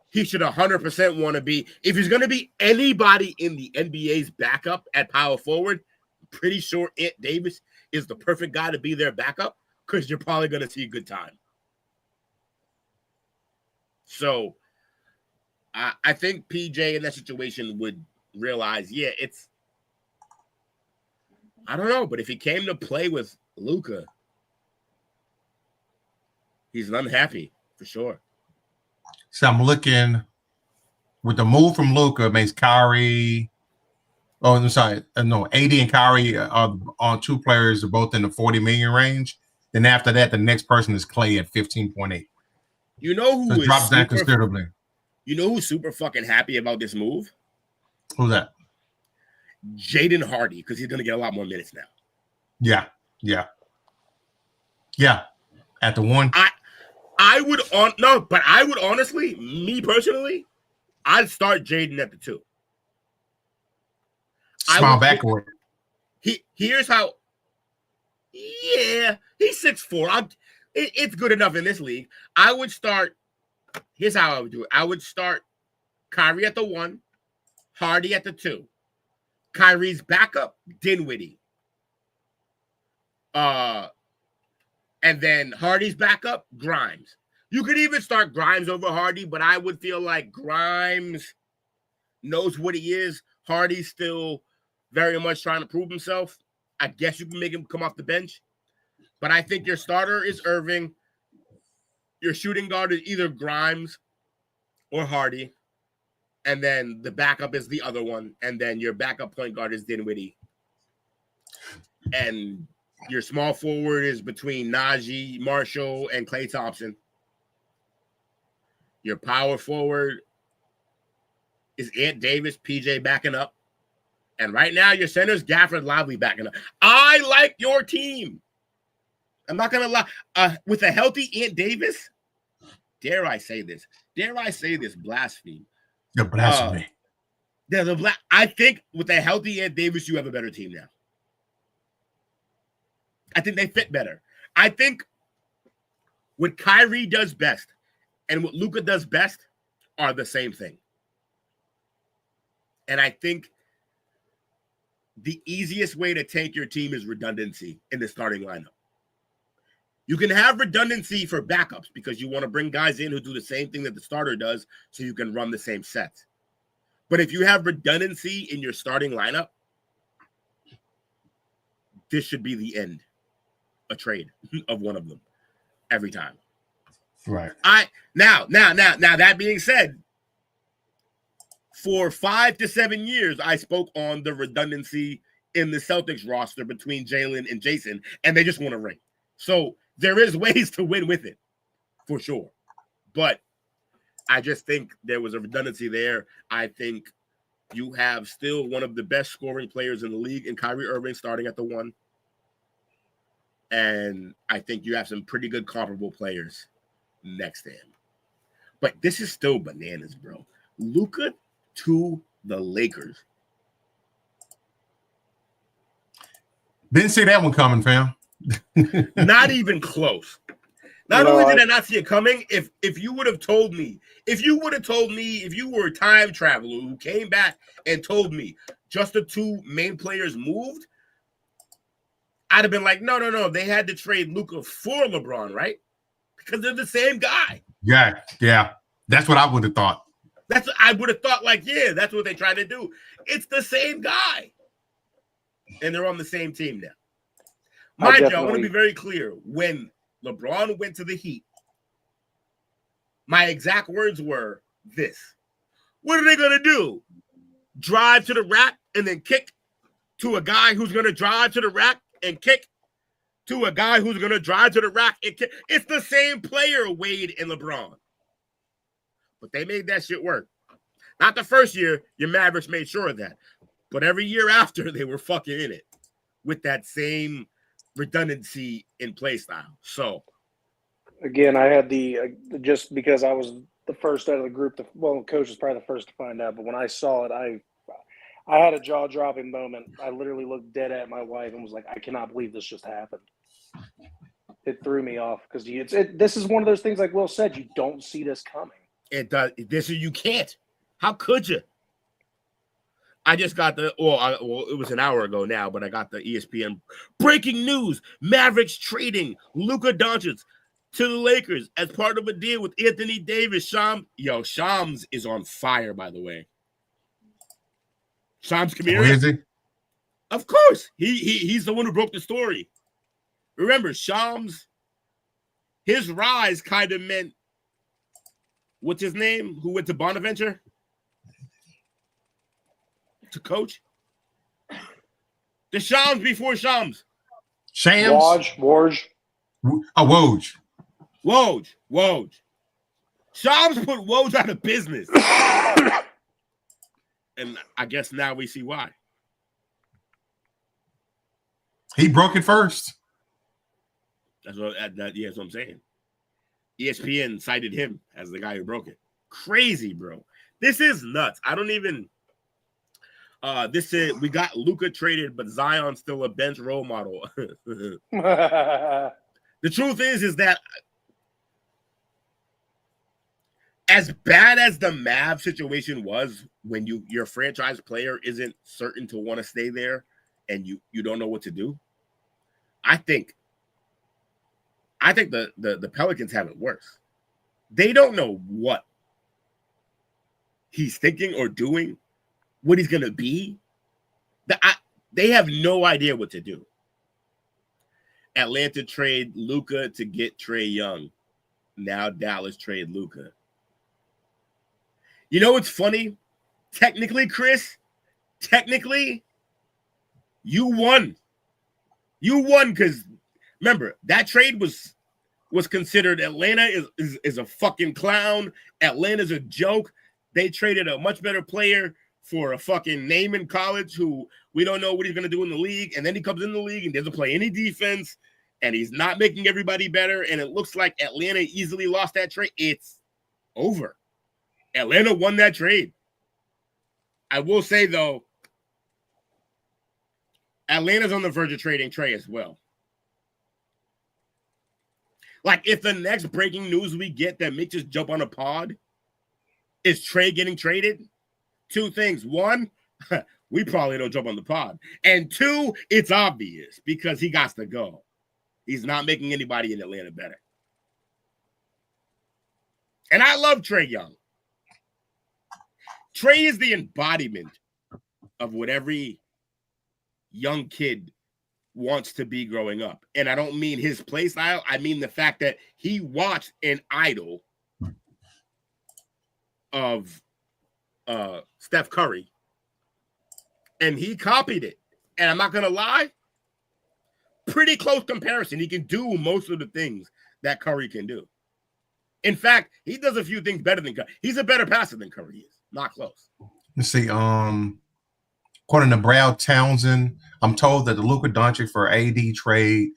he should 100% want to be. If he's going to be anybody in the NBA's backup at power forward, I'm pretty sure Ant Davis is the perfect guy to be their backup because you're probably going to see a good time. So I think PJ in that situation would realize, yeah, it's. I don't know, but if he came to play with Luka, he's unhappy for sure. So I'm looking with the move from Luka makes Kyrie. Oh, I'm sorry. No, AD and Kyrie are on two players, both in the 40 million range. Then after that, the next person is Klay at 15.8. You know who drops down considerably. You know who's super fucking happy about this move? Who's that? Jaden Hardy, because he's gonna get a lot more minutes now. Yeah. At the one. I would honestly, me personally, I'd start Jaden at the 2. Small backward. Here's how. Yeah, he's 6'4". It's good enough in this league. I would start. Here's how I would do it. I would start Kyrie at the 1, Hardy at the 2. Kyrie's backup, Dinwiddie. And And then Hardy's backup, Grimes. You could even start Grimes over Hardy, but I would feel like Grimes knows what he is. Hardy's still very much trying to prove himself. I guess you can make him come off the bench. But I think your starter is Irving. Your shooting guard is either Grimes or Hardy. And then the backup is the other one. And then your backup point guard is Dinwiddie. And your small forward is between Najee, Marshall, and Klay Thompson. Your power forward is Ant Davis, PJ backing up. And right now, your center's Gafford Lively backing up. I like your team. I'm not going to lie. With a healthy Ant Davis, dare I say this? Dare I say this blasphemy? The blasphemy. I think with a healthy Ant Davis, you have a better team now. I think they fit better. I think what Kyrie does best and what Luka does best are the same thing. And I think the easiest way to tank your team is redundancy in the starting lineup. You can have redundancy for backups because you want to bring guys in who do the same thing that the starter does so you can run the same sets. But if you have redundancy in your starting lineup, this should be the end. A trade of one of them every time. Right. Now, that being said, for 5 to 7 years, I spoke on the redundancy in the Celtics roster between Jalen and Jason, and they just want a ring. So there is ways to win with it, for sure. But I just think there was a redundancy there. I think you have still one of the best scoring players in the league in Kyrie Irving starting at the 1. And I think you have some pretty good comparable players next to him. But this is still bananas, bro. Luka to the Lakers. Didn't see that one coming, fam. Not even close. Not only did I not see it coming, if you would have told me, if you were a time traveler who came back and told me just the 2 main players moved, I'd have been like, no. They had to trade Luka for LeBron, right? Because they're the same guy. Yeah. That's what I would have thought. I would have thought that's what they tried to do. It's the same guy. And they're on the same team now. Mind you, I want to be very clear. When LeBron went to the Heat, my exact words were this. What are they going to do? Drive to the rack and then kick to a guy who's going to drive to the rack and kick to a guy who's going to drive to the rack and kick. It's the same player, Wade and LeBron. But they made that shit work. Not the first year, your Mavericks made sure of that. But every year after, they were fucking in it with that same redundancy in play style. So, again, I had just because I was the first out of the group, coach was probably the first to find out. But when I saw it, I had a jaw-dropping moment. I literally looked dead at my wife and was like, I cannot believe this just happened. It threw me off because this is one of those things, like Will said, you don't see this coming. It does. You can't. How could you? I just got it was an hour ago now, but I got the ESPN breaking news. Mavericks trading Luka Doncic to the Lakers as part of a deal with Anthony Davis. Shams is on fire, by the way. Shams Kamira. Where is he? Of course. He's the one who broke the story. Remember, Shams, his rise kind of meant, what's his name? Who went to Bonaventure to coach? The Shams before Shams. Shams? Woj. Woj. Shams put Woj out of business. And I guess now we see why. He broke it first. That's what I'm saying. ESPN cited him as the guy who broke it. Crazy, bro. This is nuts. I don't even. This is we got Luka traded, but Zion's still a bench role model. The truth is that as bad as the Mav situation was, when your franchise player isn't certain to want to stay there, and you don't know what to do, I think I think the Pelicans have it worse. They don't know what he's thinking or doing, what he's going to be. They have no idea what to do. Atlanta trade Luka to get Trae Young. Now Dallas trade Luka. You know what's funny? Technically, Chris, you won. You won because remember that trade was considered Atlanta is a fucking clown. Atlanta's a joke. They traded a much better player for a fucking name in college who we don't know what he's going to do in the league. And then he comes in the league and doesn't play any defense and he's not making everybody better. And it looks like Atlanta easily lost that trade. It's over. Atlanta won that trade. I will say, though, Atlanta's on the verge of trading Trae as well. Like, if the next breaking news we get that makes us jump on a pod is Trae getting traded, two things. One, we probably don't jump on the pod. And two, it's obvious because he got to go. He's not making anybody in Atlanta better. And I love Trae Young. Trae is the embodiment of what every young kid wants to be growing up. And I don't mean his play style. I mean the fact that he watched an idol of Steph Curry and he copied it. And I'm not going to lie, pretty close comparison. He can do most of the things that Curry can do. In fact, he does a few things better than Curry. He's a better passer than Curry is. Not close. Let's see. According to Brad Townsend, I'm told that the Luka Doncic for AD trade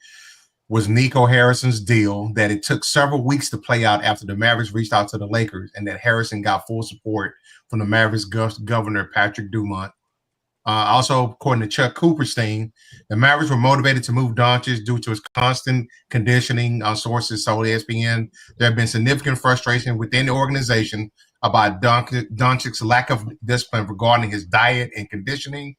was Nico Harrison's deal, that it took several weeks to play out after the Mavericks reached out to the Lakers, and that Harrison got full support from the Mavericks governor, Patrick Dumont. Also, according to Chuck Cooperstein, the Mavericks were motivated to move Doncic due to his constant conditioning. Sources told ESPN there have been significant frustration within the organization about Doncic's lack of discipline regarding his diet and conditioning.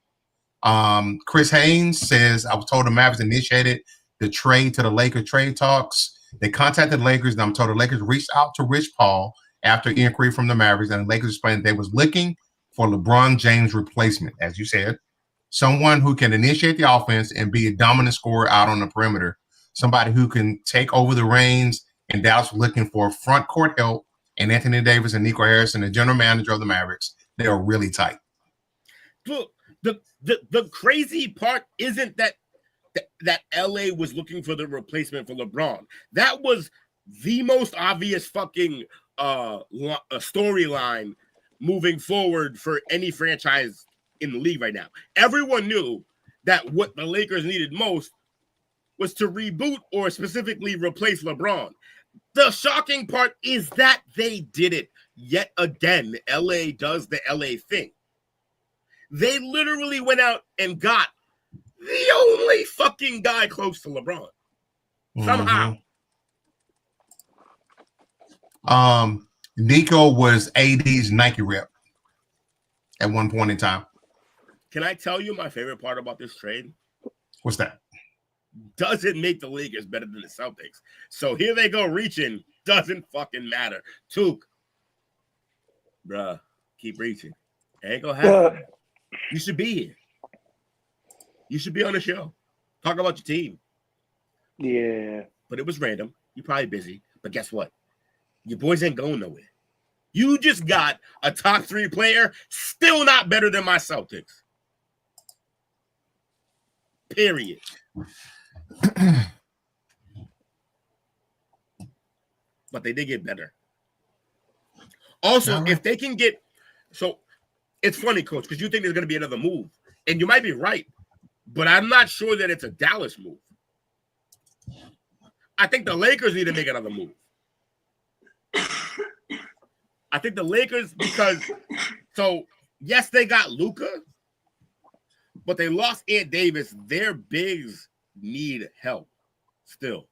Chris Haynes says, I was told the Mavericks initiated the trade to the Lakers trade talks. They contacted the Lakers, and I'm told the Lakers reached out to Rich Paul after inquiry from the Mavericks, and the Lakers explained they was looking for LeBron James' replacement, as you said, someone who can initiate the offense and be a dominant scorer out on the perimeter, somebody who can take over the reins, and Dallas was looking for front court help, and Anthony Davis and Nico Harrison, the general manager of the Mavericks, they are really tight. Look, the crazy part isn't that LA was looking for the replacement for LeBron. That was the most obvious fucking storyline moving forward for any franchise in the league right now. Everyone knew that what the Lakers needed most was to reboot or specifically replace LeBron. The shocking part is that they did it yet again. LA does the LA thing. They literally went out and got the only fucking guy close to LeBron. Somehow. Nico was AD's Nike rep at one point in time. Can I tell you my favorite part about this trade? What's that? Doesn't make the Lakers better than the Celtics. So here they go reaching. Doesn't fucking matter. Took. Bruh, keep reaching. Ain't gonna happen. You should be here. You should be on the show. Talk about your team. Yeah. But it was random. You're probably busy. But guess what? Your boys ain't going nowhere. You just got a top 3 player, still not better than my Celtics. Period. But they did get better. Also, if they can get... So, it's funny, Coach, because you think there's going to be another move. And you might be right. But I'm not sure that it's a Dallas move. I think the Lakers need to make another move. I think the Lakers, because, so, yes, they got Luka, but they lost Ant Davis. Their bigs need help still.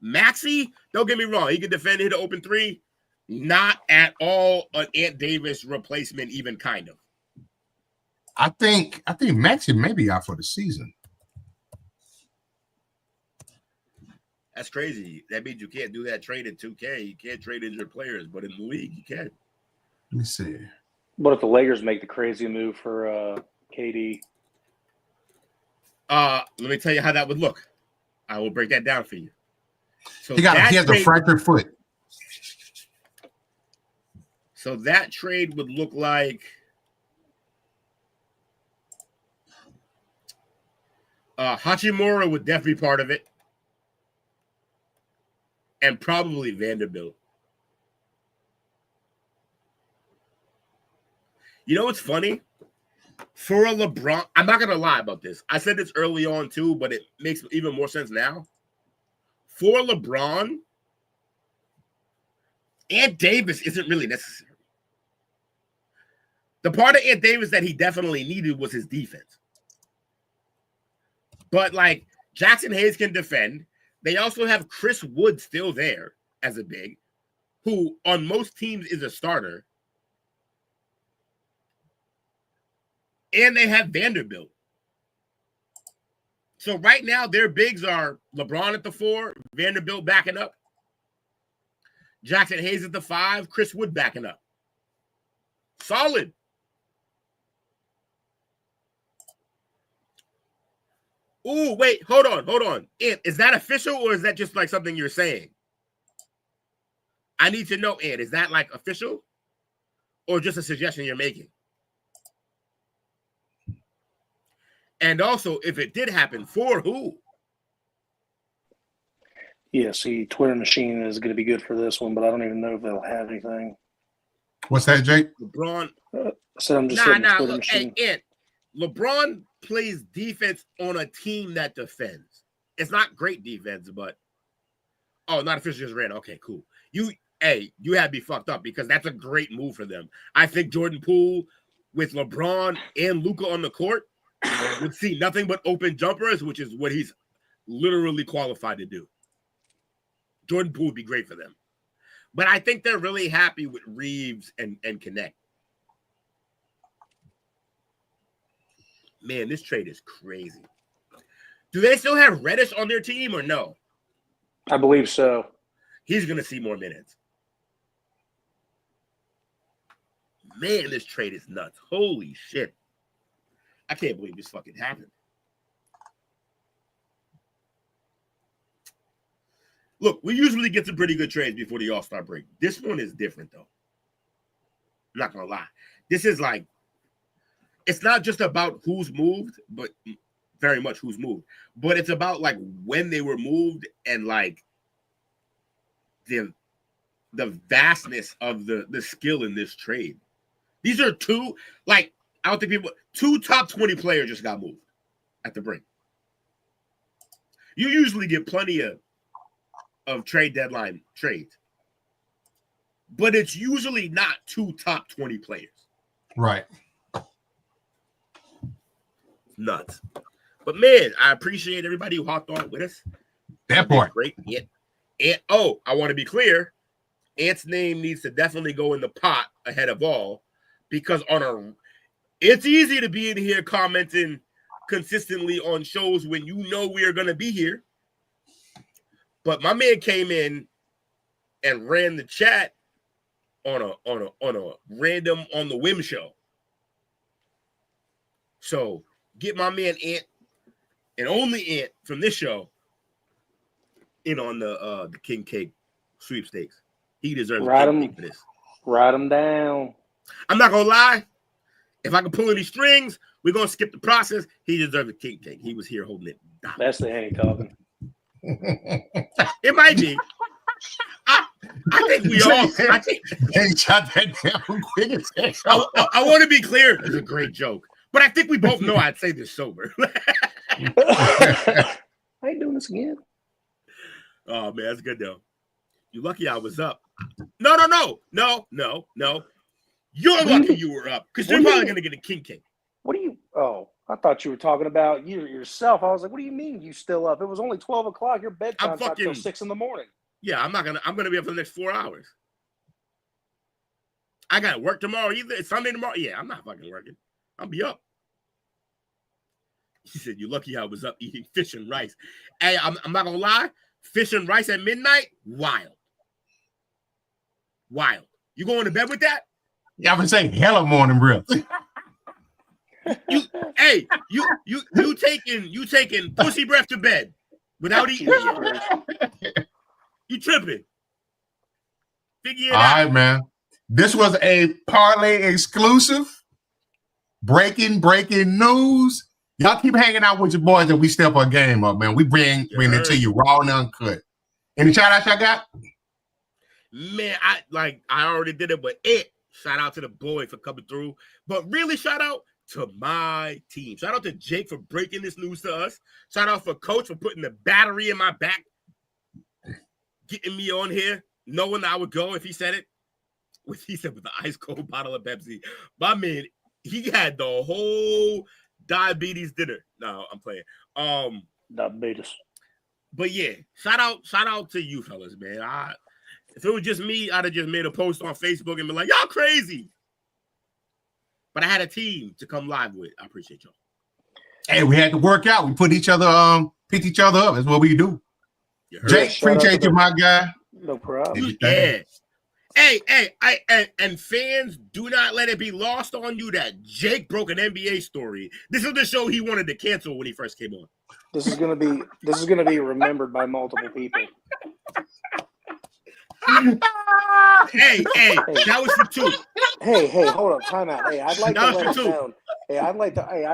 Maxey, don't get me wrong, he can defend, hit an open 3. Not at all an Ant Davis replacement, even kind of. I think Maxey may be out for the season. That's crazy. That means you can't do that trade in 2K. You can't trade injured players, but in the league, you can. Let me see. What if the Lakers make the crazy move for KD? Let me tell you how that would look. I will break that down for you. So He has a fractured foot. So that trade would look like Hachimura would definitely be part of it. And probably Vanderbilt. You know what's funny? For a LeBron, I'm not going to lie about this. I said this early on too, but it makes even more sense now. For LeBron, Ant Davis isn't really necessary. The part of Ant Davis that he definitely needed was his defense. But like Jackson Hayes can defend. They also have Chris Wood still there as a big, who on most teams is a starter. And they have Vanderbilt. So right now, their bigs are LeBron at the 4, Vanderbilt backing up, Jackson Hayes at the 5, Chris Wood backing up. Solid. Ooh, wait, hold on. Ant, is that official or is that just like something you're saying? I need to know, Ant, is that like official or just a suggestion you're making? And also, if it did happen, for who? Yeah, see, Twitter machine is going to be good for this one, but I don't even know if they'll have anything. What's that, Jake? LeBron. So I'm just hitting the Twitter look, machine. hey, Ant, LeBron plays defense on a team that defends. It's not great defense, but not official, just ran. Okay, cool. You had me fucked up because that's a great move for them. I think Jordan Poole with LeBron and Luka on the court would see nothing but open jumpers, which is what he's literally qualified to do. Jordan Poole would be great for them. But I think they're really happy with Reeves and Connect. Man, this trade is crazy. Do they still have Reddish on their team or no? I believe so. He's going to see more minutes. Man, this trade is nuts. Holy shit. I can't believe this fucking happened. Look, we usually get some pretty good trades before the All-Star break. This one is different, though. I'm not going to lie. This is like, it's not just about who's moved, but very much who's moved. But it's about, like, when they were moved and, like, the vastness of the skill in this trade. These are two, like, I don't think two top 20 players just got moved at the break. You usually get plenty of trade deadline trades, but it's usually not two top 20 players. Right. Nuts. But man, I appreciate everybody who hopped on with us. That part. Great. And I want to be clear. Ant's name needs to definitely go in the pot ahead of all, because it's easy to be in here commenting consistently on shows when you know we are going to be here. But my man came in and ran the chat on a random on the whim show. So get my man Ant and only Ant from this show in on the King Cake sweepstakes. He deserves a king cake for this. Write him down. I'm not gonna lie. If I can pull any strings, we're gonna skip the process. He deserves a king cake. He was here holding it down. That's the Henny talking. It might be. I think we all. I think. Hey, shot that down quick as hell. I want to be clear. It's a great joke, but I think we both know I'd say this sober. I ain't doing this again. Oh man, that's good though. You lucky I was up. No. You're lucky you were up because you're probably gonna get a king cake. What do you? Oh, I thought you were talking about you yourself. I was like, what do you mean you still up? It was only 12 o'clock. Your bedtime's not till 6 in the morning. Yeah, I'm gonna be up for the next 4 hours. I got work tomorrow either. It's Sunday tomorrow. Yeah, I'm not fucking working. I'll be up. He said, "You lucky I was up eating fish and rice." Hey, I'm not gonna lie. fish and rice at midnight, wild. You going to bed with that? Yeah, I've been saying hella morning breath. You taking pussy breath to bed without eating it yet. You tripping. Figure it All out. right, man. This was a parlay exclusive. Breaking news. Y'all keep hanging out with your boys and we step our game up, man. We bring it to you raw and uncut. Any shout outs y'all got? Man, I already did it, but shout out to the boys for coming through. But really, shout out to my team. Shout out to Jake for breaking this news to us. Shout out for Coach for putting the battery in my back, getting me on here, knowing I would go if he said it. He said with the ice cold bottle of Pepsi. My man, he had the whole diabetes dinner. No, I'm playing. Diabetes. But yeah, shout out to you fellas, man. If it was just me, I'd have just made a post on Facebook and been like, y'all crazy. But I had a team to come live with. I appreciate y'all. Hey, we had to work out. We picked each other up. That's what we do. Jake, appreciate you, my guy. No problem. Yeah. Hey, and fans, do not let it be lost on you that Jake broke an NBA story. This is the show he wanted to cancel when he first came on. This is gonna be remembered by multiple people. Hey, that was for two. Hey, hold up, time out. Hey, I'd like to let it known. Hey, I'd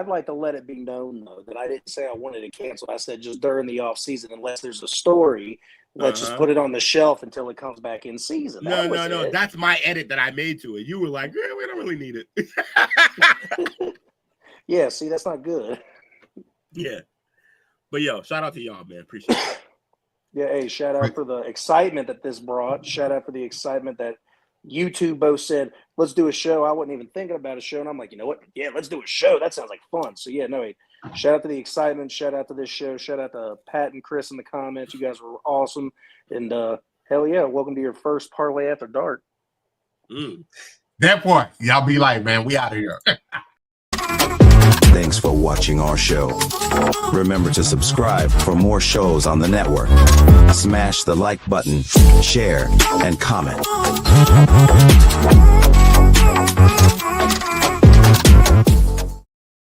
like to let it be known though that I didn't say I wanted to cancel. I said just during the off season, unless there's a story, let's just put it on the shelf until it comes back in season. No. That's my edit that I made to it. You were like, we don't really need it. Yeah, see, that's not good. Yeah. But yo, shout out to y'all, man. Appreciate it. Yeah, hey, shout out for the excitement that this brought. Shout out for the excitement that you two both said, let's do a show. I wasn't even thinking about a show. And I'm like, you know what? Yeah, let's do a show. That sounds like fun. So, yeah, no, hey, shout out to the excitement. Shout out to this show. Shout out to Pat and Chris in the comments. You guys were awesome. And hell yeah, welcome to your first Parlay After Dark. That point, y'all be like, man, we out of here. Thanks for watching our show. Remember to subscribe for more shows on the network. Smash the like button, share, and comment.